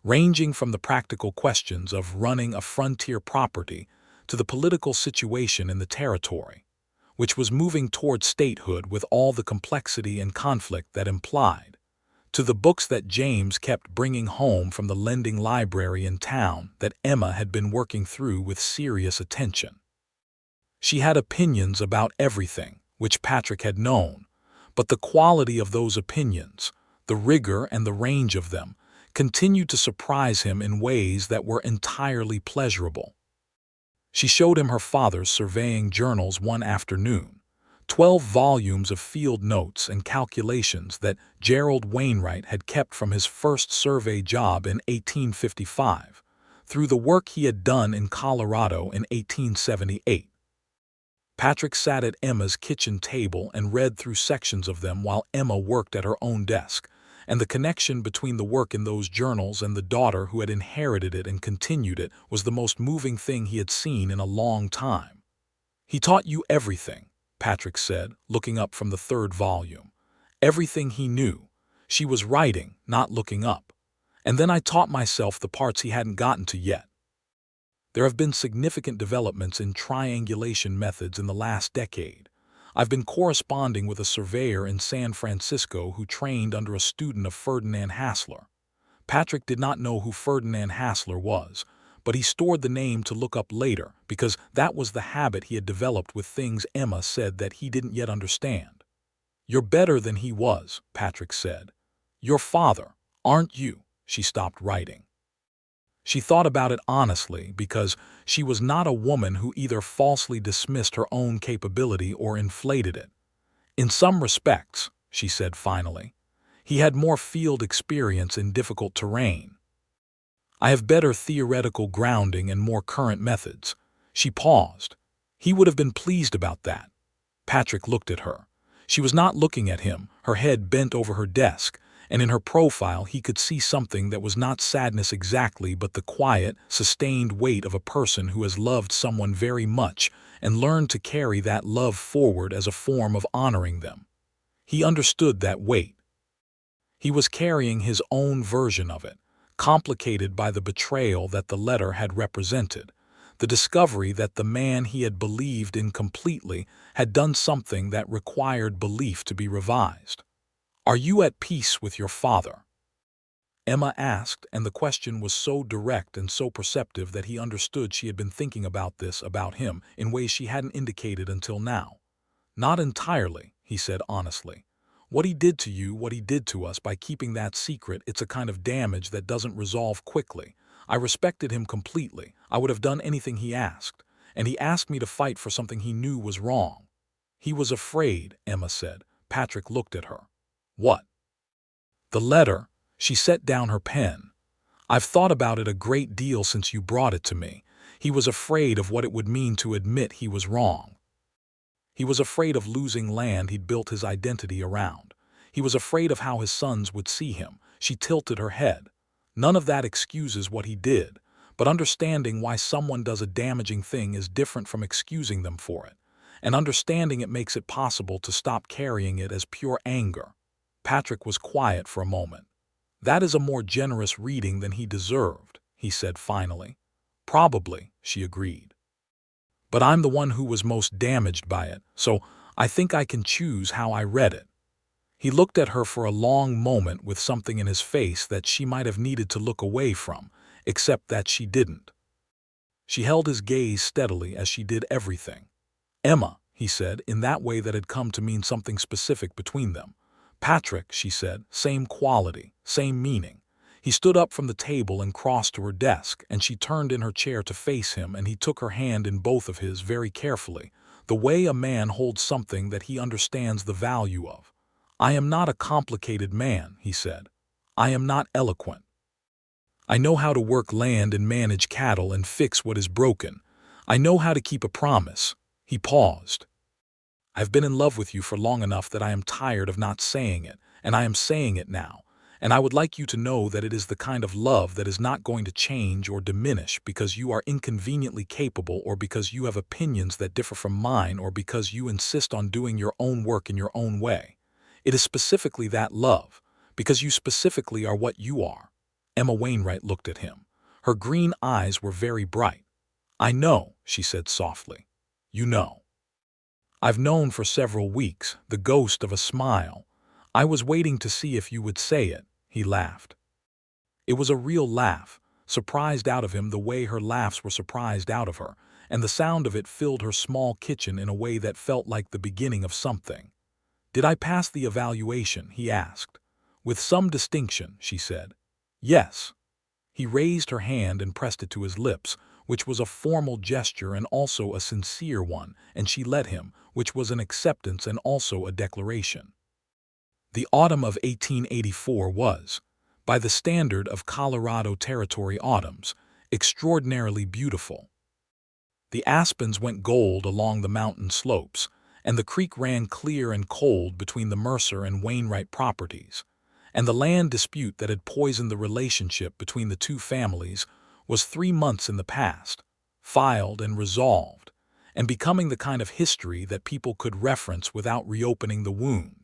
ranging from the practical questions of running a frontier property to the political situation in the territory, which was moving toward statehood with all the complexity and conflict that implied, to the books that James kept bringing home from the lending library in town that Emma had been working through with serious attention. She had opinions about everything, which Patrick had known, but the quality of those opinions, the rigor and the range of them, continued to surprise him in ways that were entirely pleasurable. She showed him her father's surveying journals one afternoon, 12 volumes of field notes and calculations that Gerald Wainwright had kept from his first survey job in 1855, through the work he had done in Colorado in 1878. Patrick sat at Emma's kitchen table and read through sections of them while Emma worked at her own desk, and the connection between the work in those journals and the daughter who had inherited it and continued it was the most moving thing he had seen in a long time. "He taught you everything," Patrick said, looking up from the 3rd volume. "Everything he knew." She was writing, not looking up. "And then I taught myself the parts he hadn't gotten to yet. There have been significant developments in triangulation methods in the last decade. I've been corresponding with a surveyor in San Francisco who trained under a student of Ferdinand Hassler." Patrick did not know who Ferdinand Hassler was, but he stored the name to look up later because that was the habit he had developed with things Emma said that he didn't yet understand. "You're better than he was," Patrick said. "Your father, aren't you?" She stopped writing. She thought about it honestly because she was not a woman who either falsely dismissed her own capability or inflated it. "In some respects," she said finally, "he had more field experience in difficult terrain. I have better theoretical grounding and more current methods." She paused. "He would have been pleased about that." Patrick looked at her. She was not looking at him, her head bent over her desk, and in her profile he could see something that was not sadness exactly, but the quiet, sustained weight of a person who has loved someone very much and learned to carry that love forward as a form of honoring them. He understood that weight. He was carrying his own version of it, complicated by the betrayal that the letter had represented, the discovery that the man he had believed in completely had done something that required belief to be revised. "Are you at peace with your father?" Emma asked, and the question was so direct and so perceptive that he understood she had been thinking about this about him in ways she hadn't indicated until now. "Not entirely," he said honestly. "What he did to you, what he did to us by keeping that secret, it's a kind of damage that doesn't resolve quickly. I respected him completely. I would have done anything he asked. And he asked me to fight for something he knew was wrong." "He was afraid," Emma said. Patrick looked at her. "What?" "The letter." She set down her pen. "I've thought about it a great deal since you brought it to me. He was afraid of what it would mean to admit he was wrong. He was afraid of losing land he'd built his identity around. He was afraid of how his sons would see him." She tilted her head. "None of that excuses what he did, but understanding why someone does a damaging thing is different from excusing them for it, and understanding it makes it possible to stop carrying it as pure anger. Patrick was quiet for a moment. "That is a more generous reading than he deserved," he said finally. "Probably," she agreed. "But I'm the one who was most damaged by it, so I think I can choose how I read it." He looked at her for a long moment with something in his face that she might have needed to look away from, except that she didn't. She held his gaze steadily as she did everything. "Emma," he said, in that way that had come to mean something specific between them. "Patrick," she said, "same quality, same meaning." He stood up from the table and crossed to her desk, and she turned in her chair to face him, and he took her hand in both of his very carefully, the way a man holds something that he understands the value of. "I am not a complicated man," he said. "I am not eloquent. I know how to work land and manage cattle and fix what is broken. I know how to keep a promise." He paused. "I've been in love with you for long enough that I am tired of not saying it, and I am saying it now. And I would like you to know that it is the kind of love that is not going to change or diminish because you are inconveniently capable or because you have opinions that differ from mine or because you insist on doing your own work in your own way. It is specifically that love, because you specifically are what you are." Emma Wainwright looked at him. Her green eyes were very bright. "I know," she said softly. "You know." "I've known for several weeks," the ghost of a smile. "I was waiting to see if you would say it." He laughed. It was a real laugh, surprised out of him the way her laughs were surprised out of her, and the sound of it filled her small kitchen in a way that felt like the beginning of something. "Did I pass the evaluation?" he asked. "With some distinction," she said. "Yes." He raised her hand and pressed it to his lips, which was a formal gesture and also a sincere one, and she let him, which was an acceptance and also a declaration. The autumn of 1884 was, by the standard of Colorado Territory autumns, extraordinarily beautiful. The aspens went gold along the mountain slopes, and the creek ran clear and cold between the Mercer and Wainwright properties, and the land dispute that had poisoned the relationship between the two families was 3 months in the past, filed and resolved, and becoming the kind of history that people could reference without reopening the wound.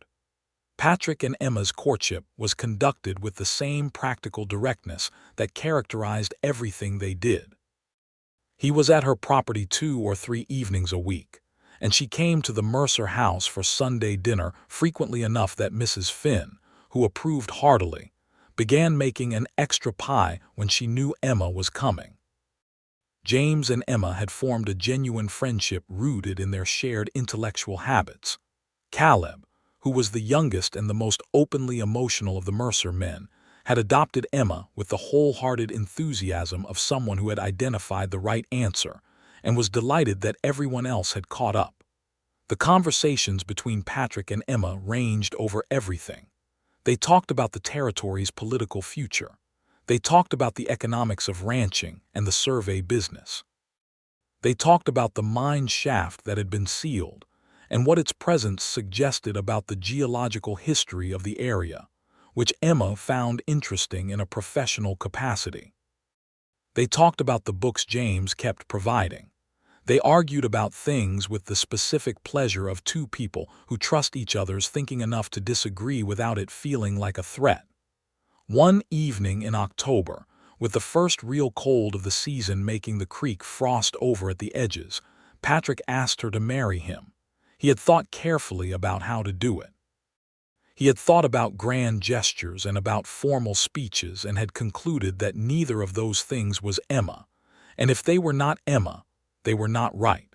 Patrick and Emma's courtship was conducted with the same practical directness that characterized everything they did. He was at her property 2 or 3 evenings a week, and she came to the Mercer house for Sunday dinner frequently enough that Mrs. Finn, who approved heartily, began making an extra pie when she knew Emma was coming. James and Emma had formed a genuine friendship rooted in their shared intellectual habits. Caleb, who was the youngest and the most openly emotional of the Mercer men, had adopted Emma with the wholehearted enthusiasm of someone who had identified the right answer and was delighted that everyone else had caught up. The conversations between Patrick and Emma ranged over everything. They talked about the territory's political future. They talked about the economics of ranching and the survey business. They talked about the mine shaft that had been sealed and what its presence suggested about the geological history of the area, which Emma found interesting in a professional capacity. They talked about the books James kept providing. They argued about things with the specific pleasure of two people who trust each other's thinking enough to disagree without it feeling like a threat. One evening in October, with the first real cold of the season making the creek frost over at the edges, Patrick asked her to marry him. He had thought carefully about how to do it. He had thought about grand gestures and about formal speeches and had concluded that neither of those things was Emma, and if they were not Emma, they were not right.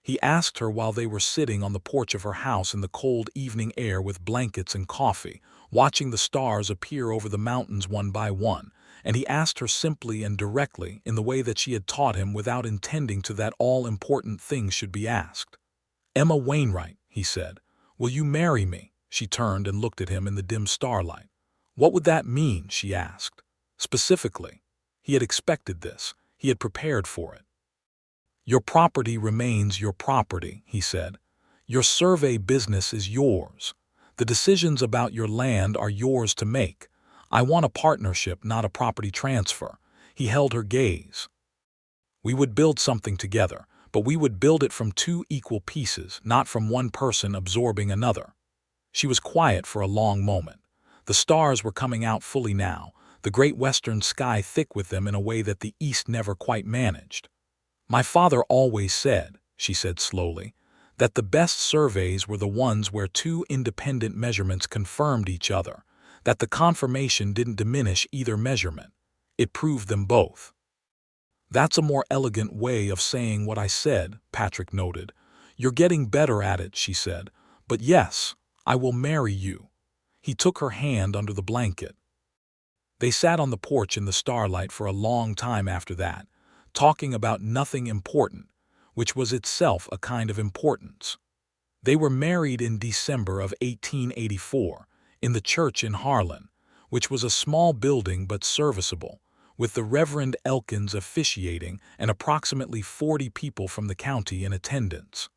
He asked her while they were sitting on the porch of her house in the cold evening air with blankets and coffee, watching the stars appear over the mountains one by one, and he asked her simply and directly in the way that she had taught him without intending to that all-important things should be asked. "Emma Wainwright," he said, "will you marry me?" She turned and looked at him in the dim starlight. "What would that mean?" she asked. Specifically. He had expected this. He had prepared for it. "Your property remains your property," he said. "Your survey business is yours. The decisions about your land are yours to make. I want a partnership, not a property transfer." He held her gaze. "We would build something together, but we would build it from two equal pieces, not from one person absorbing another." She was quiet for a long moment. The stars were coming out fully now, the great western sky thick with them in a way that the east never quite managed. "My father always said," she said slowly, "that the best surveys were the ones where two independent measurements confirmed each other, that the confirmation didn't diminish either measurement. It proved them both." "That's a more elegant way of saying what I said," Patrick noted. "You're getting better at it," she said. "But yes, I will marry you." He took her hand under the blanket. They sat on the porch in the starlight for a long time after that, talking about nothing important, which was itself a kind of importance. They were married in December of 1884, in the church in Harlan, which was a small building but serviceable, with the Reverend Elkins officiating and approximately 40 people from the county in attendance.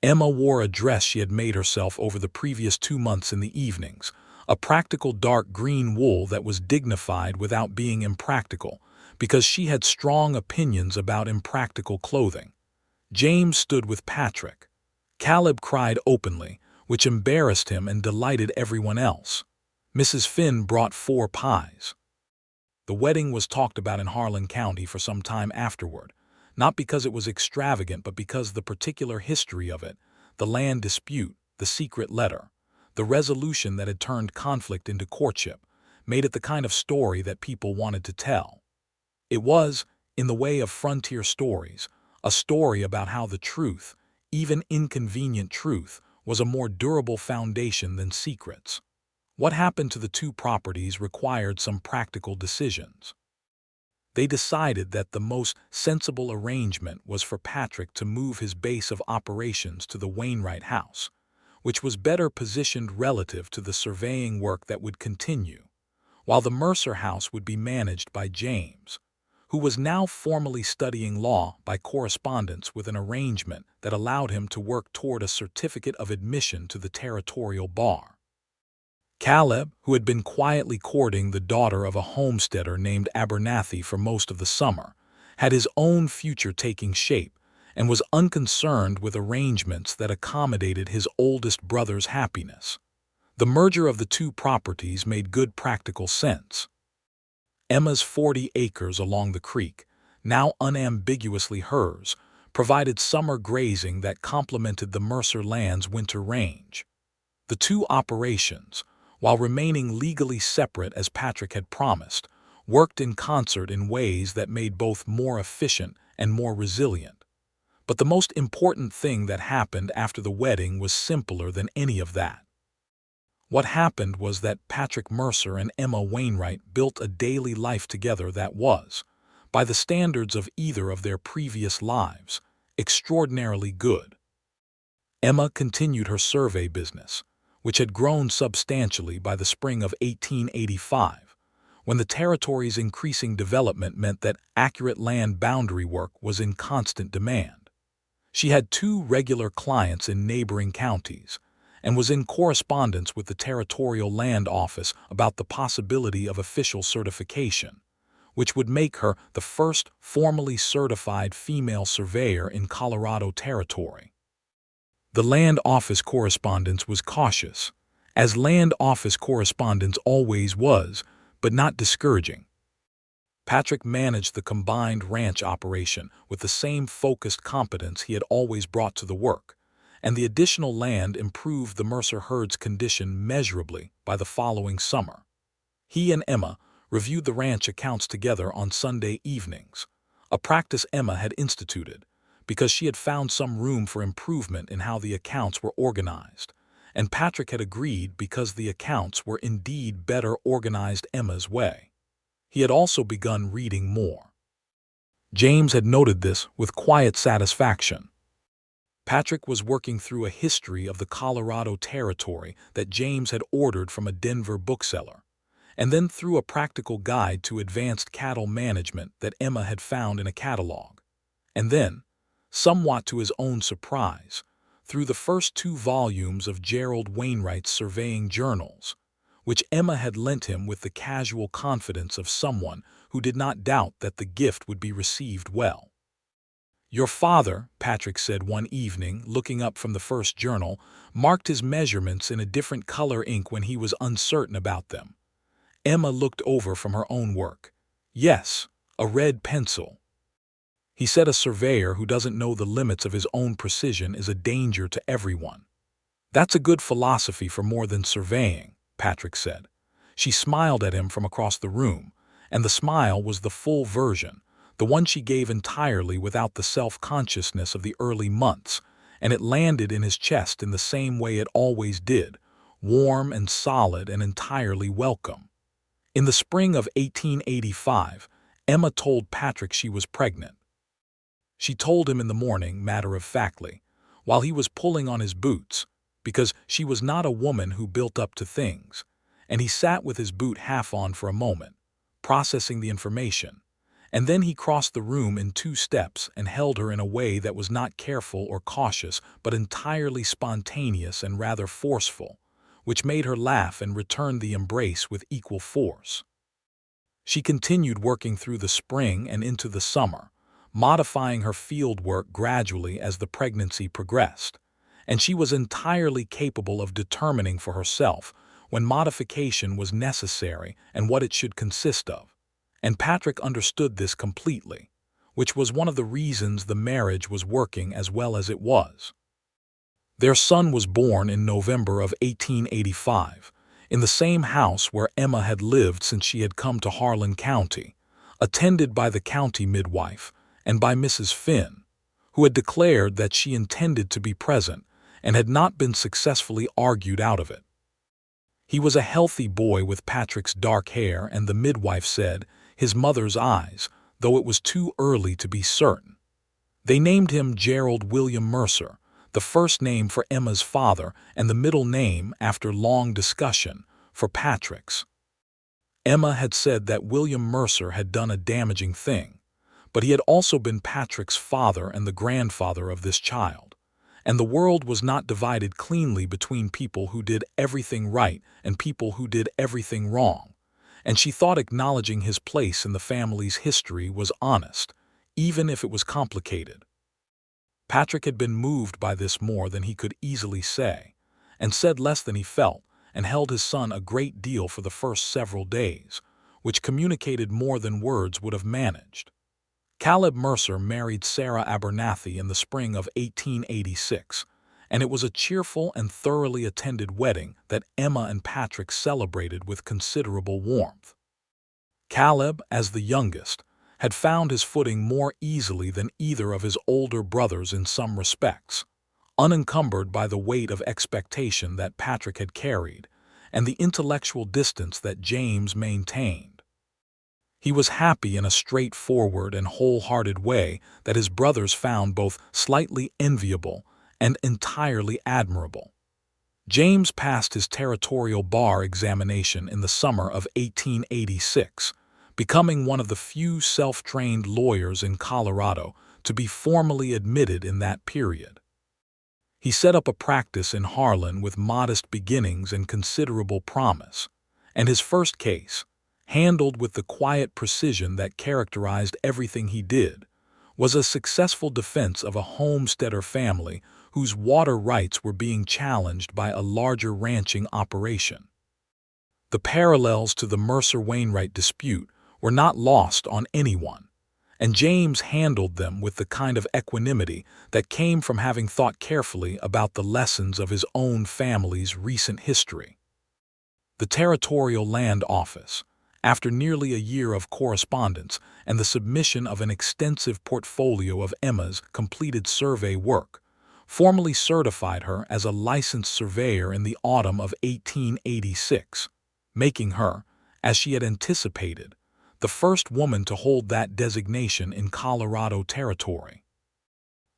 Emma wore a dress she had made herself over the previous 2 months in the evenings, a practical dark green wool that was dignified without being impractical, because she had strong opinions about impractical clothing. James stood with Patrick. Caleb cried openly, which embarrassed him and delighted everyone else. Mrs. Finn brought 4 pies. The wedding was talked about in Harlan County for some time afterward, not because it was extravagant but because the particular history of it, the land dispute, the secret letter, the resolution that had turned conflict into courtship, made it the kind of story that people wanted to tell. It was, in the way of frontier stories, a story about how the truth, even inconvenient truth, was a more durable foundation than secrets. What happened to the 2 properties required some practical decisions. They decided that the most sensible arrangement was for Patrick to move his base of operations to the Wainwright house, which was better positioned relative to the surveying work that would continue, while the Mercer house would be managed by James, who was now formally studying law by correspondence, with an arrangement that allowed him to work toward a certificate of admission to the territorial bar. Caleb, who had been quietly courting the daughter of a homesteader named Abernathy for most of the summer, had his own future taking shape and was unconcerned with arrangements that accommodated his oldest brother's happiness. The merger of the 2 properties made good practical sense. Emma's 40 acres along the creek, now unambiguously hers, provided summer grazing that complemented the Mercer land's winter range. The 2 operations, while remaining legally separate as Patrick had promised, worked in concert in ways that made both more efficient and more resilient. But the most important thing that happened after the wedding was simpler than any of that. What happened was that Patrick Mercer and Emma Wainwright built a daily life together that was, by the standards of either of their previous lives, extraordinarily good. Emma continued her survey business, which had grown substantially by the spring of 1885, when the territory's increasing development meant that accurate land boundary work was in constant demand. She had 2 regular clients in neighboring counties, and was in correspondence with the Territorial Land Office about the possibility of official certification, which would make her the first formally certified female surveyor in Colorado Territory. The Land Office correspondence was cautious, as Land Office correspondence always was, but not discouraging. Patrick managed the combined ranch operation with the same focused competence he had always brought to the work, and the additional land improved the Mercer herd's condition measurably by the following summer. He and Emma reviewed the ranch accounts together on Sunday evenings, a practice Emma had instituted, because she had found some room for improvement in how the accounts were organized, and Patrick had agreed because the accounts were indeed better organized Emma's way. He had also begun reading more. James had noted this with quiet satisfaction. Patrick was working through a history of the Colorado Territory that James had ordered from a Denver bookseller, and then through a practical guide to advanced cattle management that Emma had found in a catalog, and then, somewhat to his own surprise, through the first 2 volumes of Gerald Wainwright's surveying journals, which Emma had lent him with the casual confidence of someone who did not doubt that the gift would be received well. "Your father," Patrick said one evening, looking up from the first journal, marked his measurements in a different color ink when he was uncertain about them. Emma looked over from her own work. "Yes, a red pencil. He said a surveyor who doesn't know the limits of his own precision is a danger to everyone." "That's a good philosophy for more than surveying," Patrick said. She smiled at him from across the room, and the smile was the full version, the one she gave entirely without the self-consciousness of the early months, and it landed in his chest in the same way it always did, warm and solid and entirely welcome. In the spring of 1885, Emma told Patrick she was pregnant. She told him in the morning, matter-of-factly, while he was pulling on his boots, because she was not a woman who built up to things, and he sat with his boot half on for a moment, processing the information, and then he crossed the room in 2 steps and held her in a way that was not careful or cautious but entirely spontaneous and rather forceful, which made her laugh and return the embrace with equal force. She continued working through the spring and into the summer, modifying her field work gradually as the pregnancy progressed, and she was entirely capable of determining for herself when modification was necessary and what it should consist of. And Patrick understood this completely, which was one of the reasons the marriage was working as well as it was. Their son was born in November of 1885, in the same house where Emma had lived since she had come to Harlan County, attended by the county midwife and by Mrs. Finn, who had declared that she intended to be present and had not been successfully argued out of it. He was a healthy boy with Patrick's dark hair, and the midwife said his mother's eyes, though it was too early to be certain. They named him Gerald William Mercer, the first name for Emma's father and the middle name, after long discussion, for Patrick's. Emma had said that William Mercer had done a damaging thing, but he had also been Patrick's father and the grandfather of this child, and the world was not divided cleanly between people who did everything right and people who did everything wrong, and she thought acknowledging his place in the family's history was honest, even if it was complicated. Patrick had been moved by this more than he could easily say, and said less than he felt, and held his son a great deal for the first several days, which communicated more than words would have managed. Caleb Mercer married Sarah Abernathy in the spring of 1886, and it was a cheerful and thoroughly attended wedding that Emma and Patrick celebrated with considerable warmth. Caleb, as the youngest, had found his footing more easily than either of his older brothers in some respects, unencumbered by the weight of expectation that Patrick had carried and the intellectual distance that James maintained. He was happy in a straightforward and wholehearted way that his brothers found both slightly enviable and entirely admirable. James passed his territorial bar examination in the summer of 1886, becoming one of the few self-trained lawyers in Colorado to be formally admitted in that period. He set up a practice in Harlan with modest beginnings and considerable promise, and his first case, handled with the quiet precision that characterized everything he did, was a successful defense of a homesteader family whose water rights were being challenged by a larger ranching operation. The parallels to the Mercer Wainwright dispute were not lost on anyone, and James handled them with the kind of equanimity that came from having thought carefully about the lessons of his own family's recent history. The Territorial Land Office, after nearly a year of correspondence and the submission of an extensive portfolio of Emma's completed survey work, formally certified her as a licensed surveyor in the autumn of 1886, making her, as she had anticipated, the first woman to hold that designation in Colorado Territory.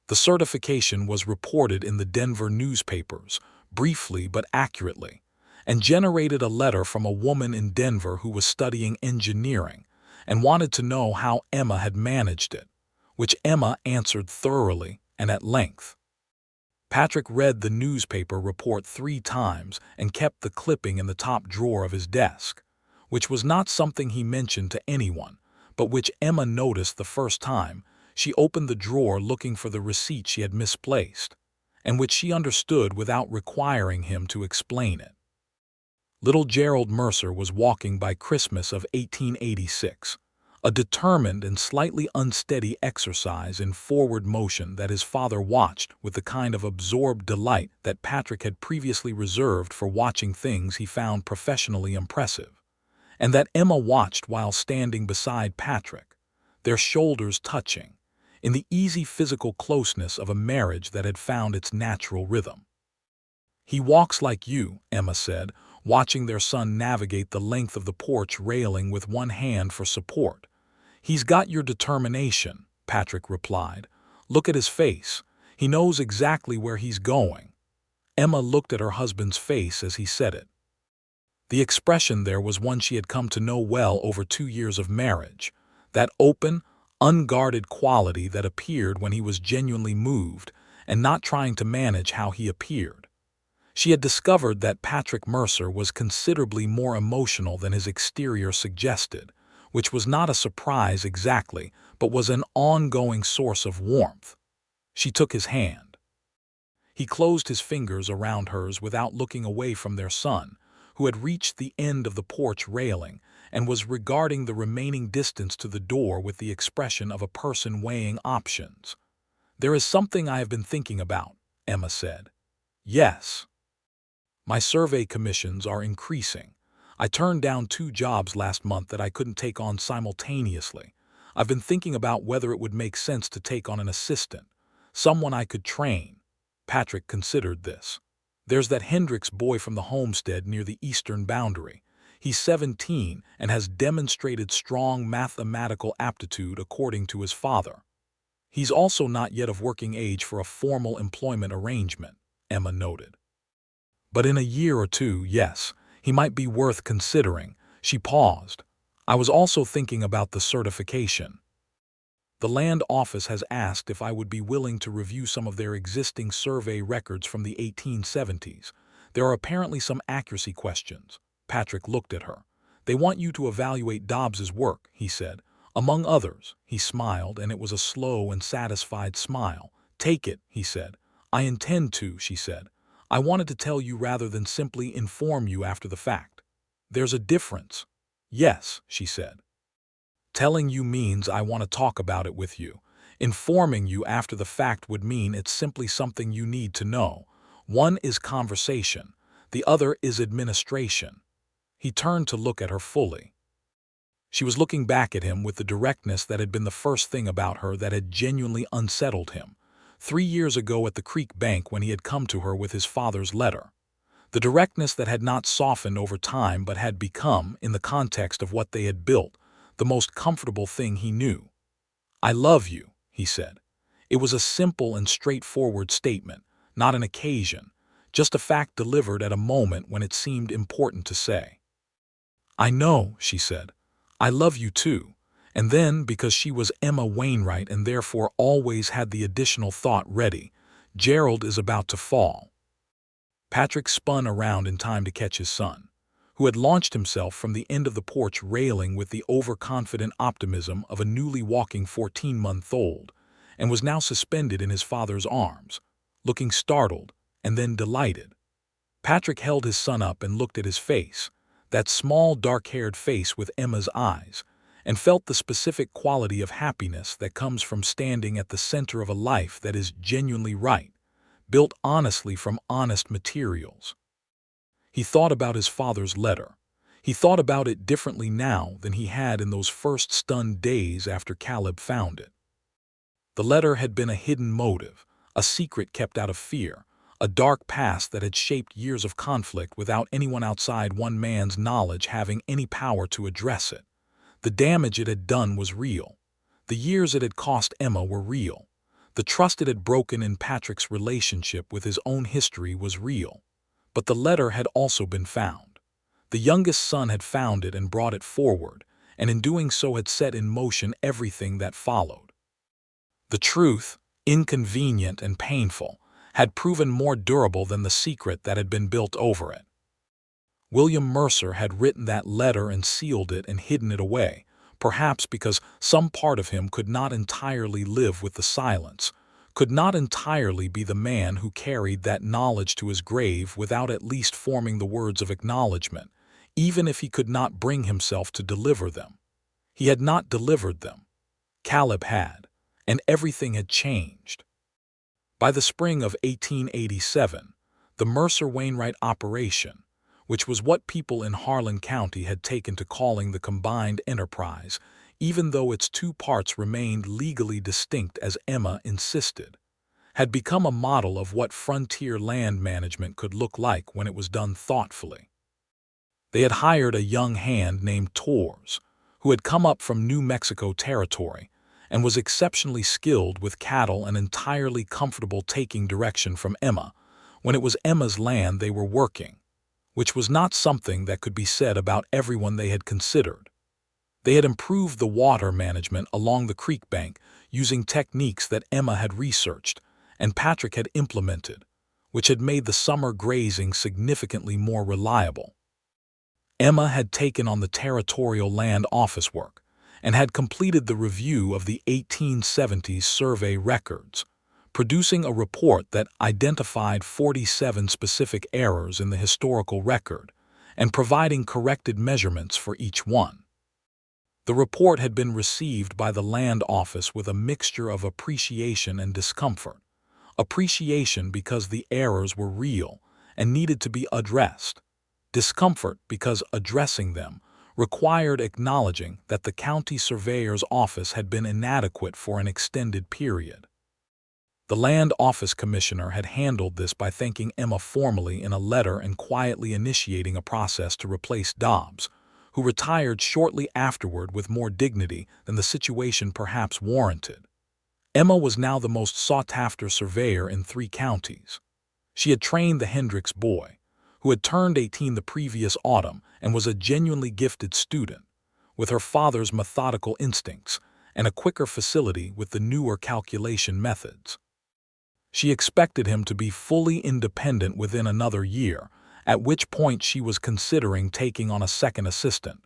The certification was reported in the Denver newspapers, briefly but accurately, and generated a letter from a woman in Denver who was studying engineering and wanted to know how Emma had managed it, which Emma answered thoroughly and at length. Patrick read the newspaper report 3 times and kept the clipping in the top drawer of his desk, which was not something he mentioned to anyone, but which Emma noticed the first time she opened the drawer looking for the receipt she had misplaced, and which she understood without requiring him to explain it. Little Gerald Mercer was walking by Christmas of 1886, a determined and slightly unsteady exercise in forward motion that his father watched with the kind of absorbed delight that Patrick had previously reserved for watching things he found professionally impressive, and that Emma watched while standing beside Patrick, their shoulders touching, in the easy physical closeness of a marriage that had found its natural rhythm. "He walks like you," Emma said, watching their son navigate the length of the porch railing with one hand for support. "He's got your determination," Patrick replied. "Look at his face. He knows exactly where he's going." Emma looked at her husband's face as he said it. The expression there was one she had come to know well over 2 years of marriage, that open, unguarded quality that appeared when he was genuinely moved and not trying to manage how he appeared. She had discovered that Patrick Mercer was considerably more emotional than his exterior suggested, which was not a surprise exactly, but was an ongoing source of warmth. She took his hand. He closed his fingers around hers without looking away from their son, who had reached the end of the porch railing and was regarding the remaining distance to the door with the expression of a person weighing options. "There is something I have been thinking about," Emma said. "Yes. My survey commissions are increasing. I turned down 2 jobs last month that I couldn't take on simultaneously. I've been thinking about whether it would make sense to take on an assistant, someone I could train." Patrick considered this. "There's that Hendricks boy from the homestead near the eastern boundary. He's 17 and has demonstrated strong mathematical aptitude according to his father. He's also not yet of working age for a formal employment arrangement," Emma noted. "But in a year or 2, yes, he might be worth considering." She paused. "I was also thinking about the certification. The land office has asked if I would be willing to review some of their existing survey records from the 1870s. There are apparently some accuracy questions." Patrick looked at her. "They want you to evaluate Dobbs's work," he said. "Among others." He smiled, and it was a slow and satisfied smile. "Take it," he said. "I intend to," she said. "I wanted to tell you rather than simply inform you after the fact." "There's a difference." "Yes," she said. "Telling you means I want to talk about it with you. Informing you after the fact would mean it's simply something you need to know. One is conversation, the other is administration." He turned to look at her fully. She was looking back at him with the directness that had been the first thing about her that had genuinely unsettled him, 3 years ago at the creek bank when he had come to her with his father's letter. The directness that had not softened over time but had become, in the context of what they had built, the most comfortable thing he knew. "I love you," he said. It was a simple and straightforward statement, not an occasion, just a fact delivered at a moment when it seemed important to say. "I know," she said. "I love you too." And then, because she was Emma Wainwright and therefore always had the additional thought ready, "Gerald is about to fall." Patrick spun around in time to catch his son, who had launched himself from the end of the porch railing with the overconfident optimism of a newly walking 14-month-old, and was now suspended in his father's arms, looking startled and then delighted. Patrick held his son up and looked at his face, that small dark-haired face with Emma's eyes, and felt the specific quality of happiness that comes from standing at the center of a life that is genuinely right, built honestly from honest materials. He thought about his father's letter. He thought about it differently now than he had in those first stunned days after Caleb found it. The letter had been a hidden motive, a secret kept out of fear, a dark past that had shaped years of conflict without anyone outside one man's knowledge having any power to address it. The damage it had done was real. The years it had cost Emma were real. The trust it had broken in Patrick's relationship with his own history was real. But the letter had also been found. The youngest son had found it and brought it forward, and in doing so had set in motion everything that followed. The truth, inconvenient and painful, had proven more durable than the secret that had been built over it. William Mercer had written that letter and sealed it and hidden it away, perhaps because some part of him could not entirely live with the silence, could not entirely be the man who carried that knowledge to his grave without at least forming the words of acknowledgement, even if he could not bring himself to deliver them. He had not delivered them. Caleb had, and everything had changed. By the spring of 1887, the Mercer Wainwright operation, which was what people in Harlan County had taken to calling the combined enterprise, even though its two parts remained legally distinct as Emma insisted, had become a model of what frontier land management could look like when it was done thoughtfully. They had hired a young hand named Torres, who had come up from New Mexico Territory and was exceptionally skilled with cattle and entirely comfortable taking direction from Emma when it was Emma's land they were working, which was not something that could be said about everyone they had considered. They had improved the water management along the creek bank using techniques that Emma had researched and Patrick had implemented, which had made the summer grazing significantly more reliable. Emma had taken on the territorial land office work and had completed the review of the 1870s survey records, producing a report that identified 47 specific errors in the historical record and providing corrected measurements for each one. The report had been received by the land office with a mixture of appreciation and discomfort. Appreciation because the errors were real and needed to be addressed. Discomfort because addressing them required acknowledging that the county surveyor's office had been inadequate for an extended period. The land office commissioner had handled this by thanking Emma formally in a letter and quietly initiating a process to replace Dobbs, who retired shortly afterward with more dignity than the situation perhaps warranted. Emma was now the most sought-after surveyor in 3 counties. She had trained the Hendricks boy, who had turned 18 the previous autumn and was a genuinely gifted student, with her father's methodical instincts and a quicker facility with the newer calculation methods. She expected him to be fully independent within another year, at which point she was considering taking on a second assistant.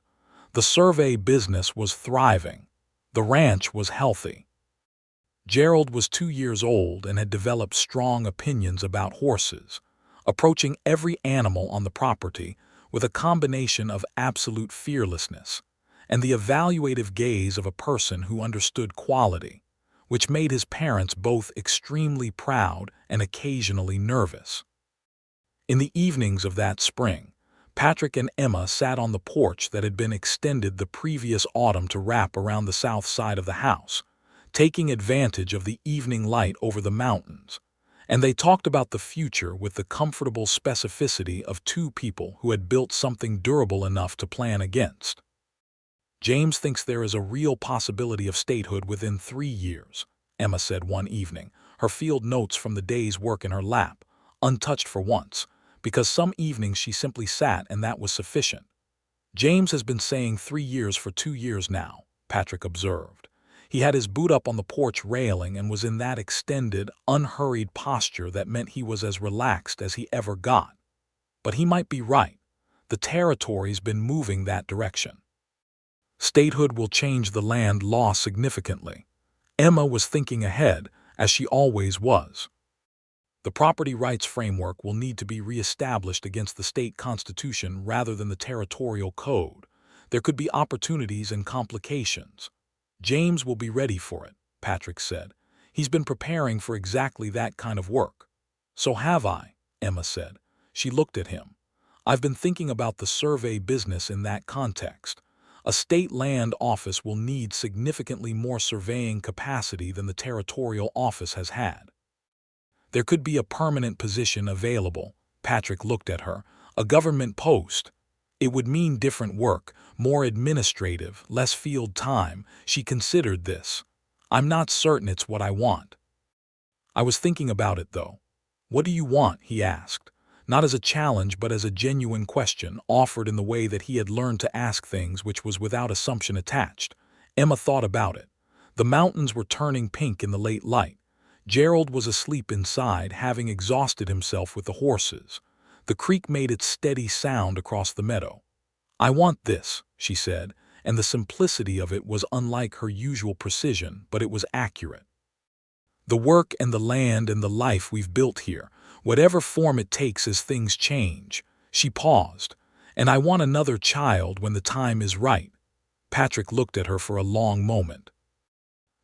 The survey business was thriving. The ranch was healthy. Gerald was 2 years old and had developed strong opinions about horses, approaching every animal on the property with a combination of absolute fearlessness and the evaluative gaze of a person who understood quality, which made his parents both extremely proud and occasionally nervous. In the evenings of that spring, Patrick and Emma sat on the porch that had been extended the previous autumn to wrap around the south side of the house, taking advantage of the evening light over the mountains, and they talked about the future with the comfortable specificity of 2 people who had built something durable enough to plan against. "James thinks there is a real possibility of statehood within 3 years, Emma said one evening, her field notes from the day's work in her lap, untouched for once, because some evenings she simply sat and that was sufficient. "James has been saying 3 years for 2 years now," Patrick observed. He had his boot up on the porch railing and was in that extended, unhurried posture that meant he was as relaxed as he ever got. But he might be right. The territory's been moving that direction. Statehood will change the land law significantly. Emma was thinking ahead, as she always was. The property rights framework will need to be reestablished against the state constitution rather than the territorial code. There could be opportunities and complications. "James will be ready for it," Patrick said. "He's been preparing for exactly that kind of work." "So have I," Emma said. She looked at him. "I've been thinking about the survey business in that context. A state land office will need significantly more surveying capacity than the territorial office has had. There could be a permanent position available." Patrick looked at her. "A government post. It would mean different work, more administrative, less field time." She considered this. "I'm not certain it's what I want." "I was thinking about it, though." "What do you want?" he asked, not as a challenge but as a genuine question, offered in the way that he had learned to ask things, which was without assumption attached. Emma thought about it. The mountains were turning pink in the late light. Gerald was asleep inside, having exhausted himself with the horses. The creek made its steady sound across the meadow. "I want this," she said, and the simplicity of it was unlike her usual precision, but it was accurate. "The work and the land and the life we've built here, whatever form it takes as things change." She paused. "And I want another child when the time is right." Patrick looked at her for a long moment.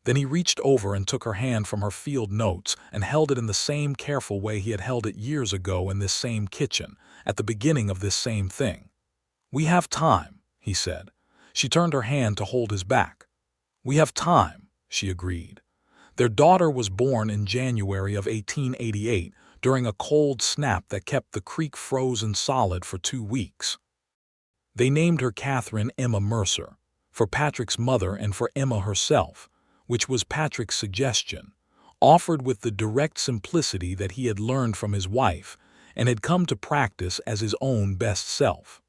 Then he reached over and took her hand from her field notes and held it in the same careful way he had held it years ago in this same kitchen, at the beginning of this same thing. "We have time," he said. She turned her hand to hold his back. "We have time," she agreed. Their daughter was born in January of 1888 during a cold snap that kept the creek frozen solid for 2 weeks. They named her Catherine Emma Mercer, for Patrick's mother and for Emma herself, which was Patrick's suggestion, offered with the direct simplicity that he had learned from his wife and had come to practice as his own best self.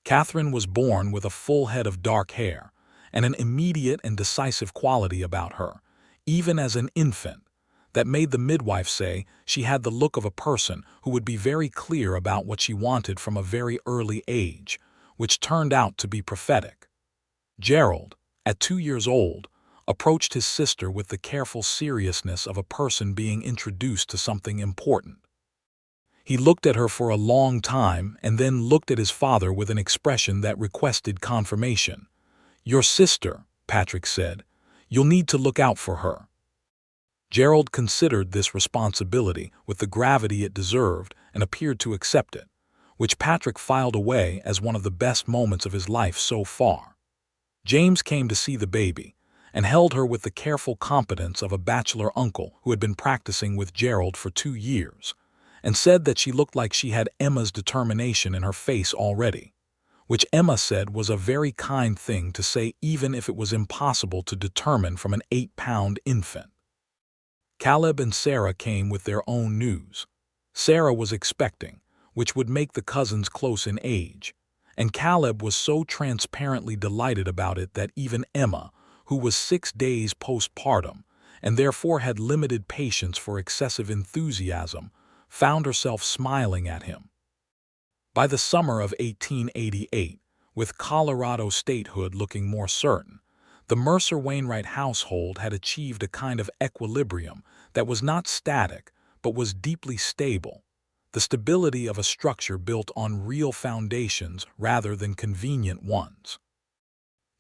Catherine was born with a full head of dark hair and an immediate and decisive quality about her, even as an infant, that made the midwife say she had the look of a person who would be very clear about what she wanted from a very early age, which turned out to be prophetic. Gerald, at 2 years old, approached his sister with the careful seriousness of a person being introduced to something important. He looked at her for a long time and then looked at his father with an expression that requested confirmation. "Your sister," Patrick said. "You'll need to look out for her." Gerald considered this responsibility with the gravity it deserved and appeared to accept it, which Patrick filed away as one of the best moments of his life so far. James came to see the baby and held her with the careful competence of a bachelor uncle who had been practicing with Gerald for 2 years, and said that she looked like she had Emma's determination in her face already, which Emma said was a very kind thing to say even if it was impossible to determine from an 8-pound infant. Caleb and Sarah came with their own news. Sarah was expecting, which would make the cousins close in age, and Caleb was so transparently delighted about it that even Emma, who was 6 days postpartum and therefore had limited patience for excessive enthusiasm, found herself smiling at him. By the summer of 1888, with Colorado statehood looking more certain, the Mercer Wainwright household had achieved a kind of equilibrium that was not static but was deeply stable, the stability of a structure built on real foundations rather than convenient ones.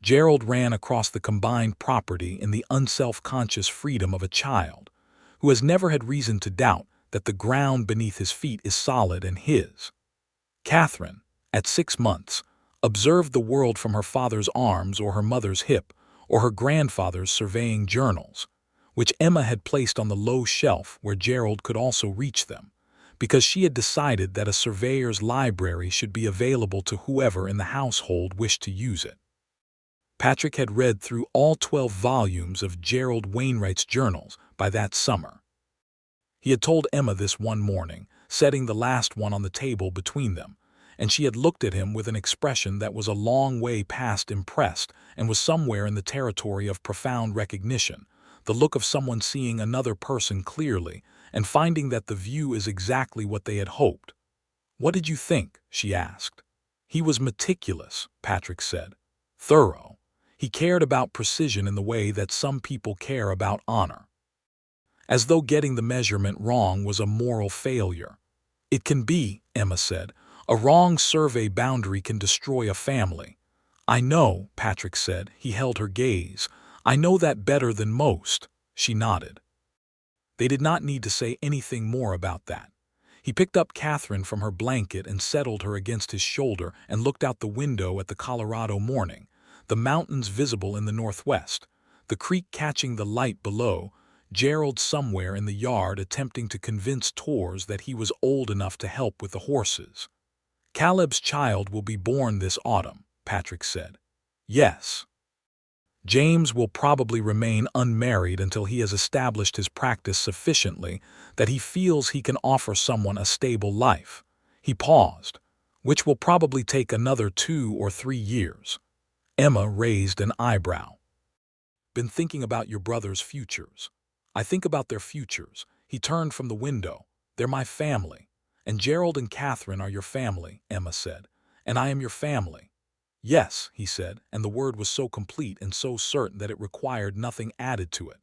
Gerald ran across the combined property in the unself-conscious freedom of a child, who has never had reason to doubt that the ground beneath his feet is solid and his. Catherine, at 6 months, observed the world from her father's arms or her mother's hip or her grandfather's surveying journals, which Emma had placed on the low shelf where Gerald could also reach them, because she had decided that a surveyor's library should be available to whoever in the household wished to use it. Patrick had read through all 12 volumes of Gerald Wainwright's journals by that summer. He had told Emma this one morning, setting the last one on the table between them, and she had looked at him with an expression that was a long way past impressed and was somewhere in the territory of profound recognition, the look of someone seeing another person clearly and finding that the view is exactly what they had hoped. "What did you think?" she asked. "He was meticulous," Patrick said. "Thorough. He cared about precision in the way that some people care about honor. As though getting the measurement wrong was a moral failure." "It can be," Emma said. "A wrong survey boundary can destroy a family." "I know," Patrick said. He held her gaze. "I know that better than most." She nodded. They did not need to say anything more about that. He picked up Catherine from her blanket and settled her against his shoulder and looked out the window at the Colorado morning, the mountains visible in the northwest, the creek catching the light below, Gerald somewhere in the yard attempting to convince Tors that he was old enough to help with the horses. "Caleb's child will be born this autumn," Patrick said. "Yes. James will probably remain unmarried until he has established his practice sufficiently that he feels he can offer someone a stable life." He paused. "Which will probably take another 2 or 3 years." Emma raised an eyebrow. "Been thinking about your brother's futures?" I think about their futures." He turned from the window. "They're my family. And Gerald and Catherine are your family," Emma said. "And I am your family." "Yes," he said, and the word was so complete and so certain that it required nothing added to it.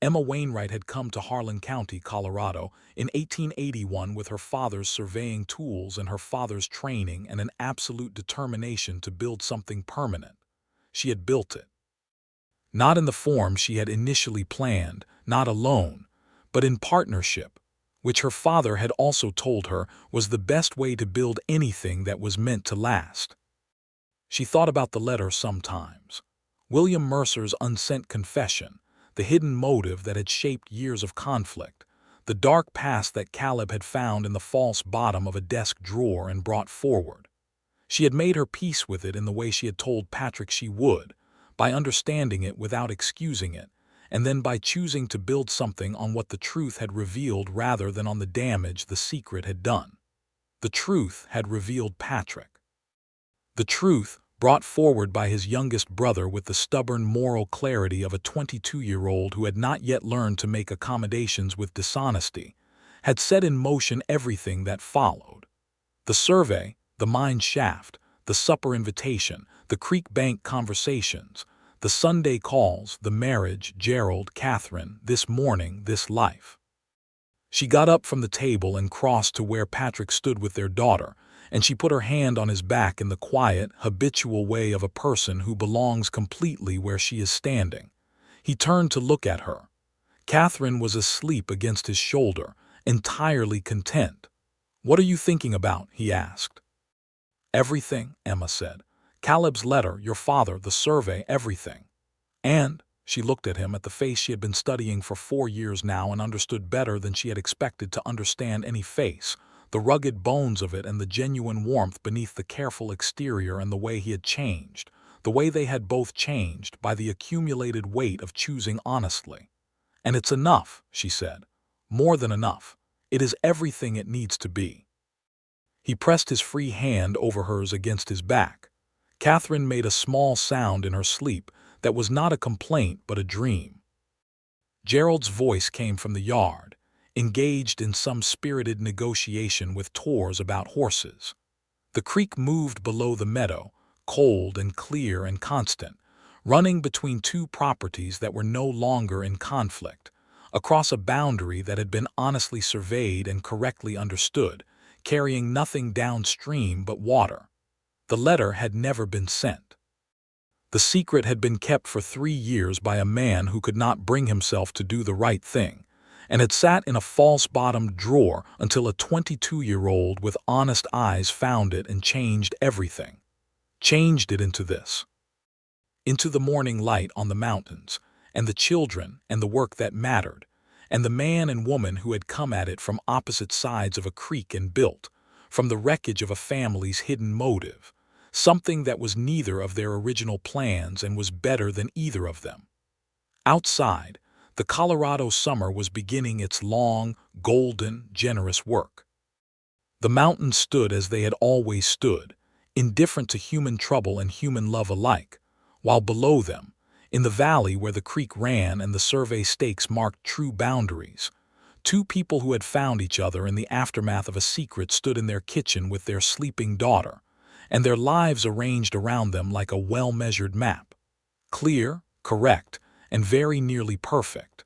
Emma Wainwright had come to Harlan County, Colorado, in 1881 with her father's surveying tools and her father's training and an absolute determination to build something permanent. She had built it. Not in the form she had initially planned, not alone, but in partnership, which her father had also told her was the best way to build anything that was meant to last. She thought about the letter sometimes. William Mercer's unsent confession, the hidden motive that had shaped years of conflict, the dark past that Caleb had found in the false bottom of a desk drawer and brought forward. She had made her peace with it in the way she had told Patrick she would, by understanding it without excusing it, and then by choosing to build something on what the truth had revealed rather than on the damage the secret had done. The truth had revealed Patrick. The truth, brought forward by his youngest brother with the stubborn moral clarity of a 22-year-old who had not yet learned to make accommodations with dishonesty, had set in motion everything that followed. The survey, the mine shaft, the supper invitation, the creek bank conversations, the Sunday calls, the marriage, Gerald, Catherine, this morning, this life. She got up from the table and crossed to where Patrick stood with their daughter, and she put her hand on his back in the quiet, habitual way of a person who belongs completely where she is standing. He turned to look at her. Catherine was asleep against his shoulder, entirely content. "What are you thinking about?" he asked. "Everything," Emma said. "Caleb's letter, your father, the survey, everything." And she looked at him, at the face she had been studying for 4 years now and understood better than she had expected to understand any face, the rugged bones of it and the genuine warmth beneath the careful exterior and the way he had changed, the way they had both changed by the accumulated weight of choosing honestly. "And it's enough," she said. "More than enough. It is everything it needs to be." He pressed his free hand over hers against his back. Catherine made a small sound in her sleep that was not a complaint but a dream. Gerald's voice came from the yard, engaged in some spirited negotiation with Tors about horses. The creek moved below the meadow, cold and clear and constant, running between two properties that were no longer in conflict, across a boundary that had been honestly surveyed and correctly understood, carrying nothing downstream but water. The letter had never been sent. The secret had been kept for 3 years by a man who could not bring himself to do the right thing, and had sat in a false-bottomed drawer until a 22-year-old with honest eyes found it and changed everything. Changed it into this. Into the morning light on the mountains, and the children and the work that mattered, and the man and woman who had come at it from opposite sides of a creek and built, from the wreckage of a family's hidden motive, something that was neither of their original plans and was better than either of them. Outside, the Colorado summer was beginning its long, golden, generous work. The mountains stood as they had always stood, indifferent to human trouble and human love alike, while below them, in the valley where the creek ran and the survey stakes marked true boundaries, 2 people who had found each other in the aftermath of a secret stood in their kitchen with their sleeping daughter, and their lives arranged around them like a well-measured map. Clear, correct, and very nearly perfect.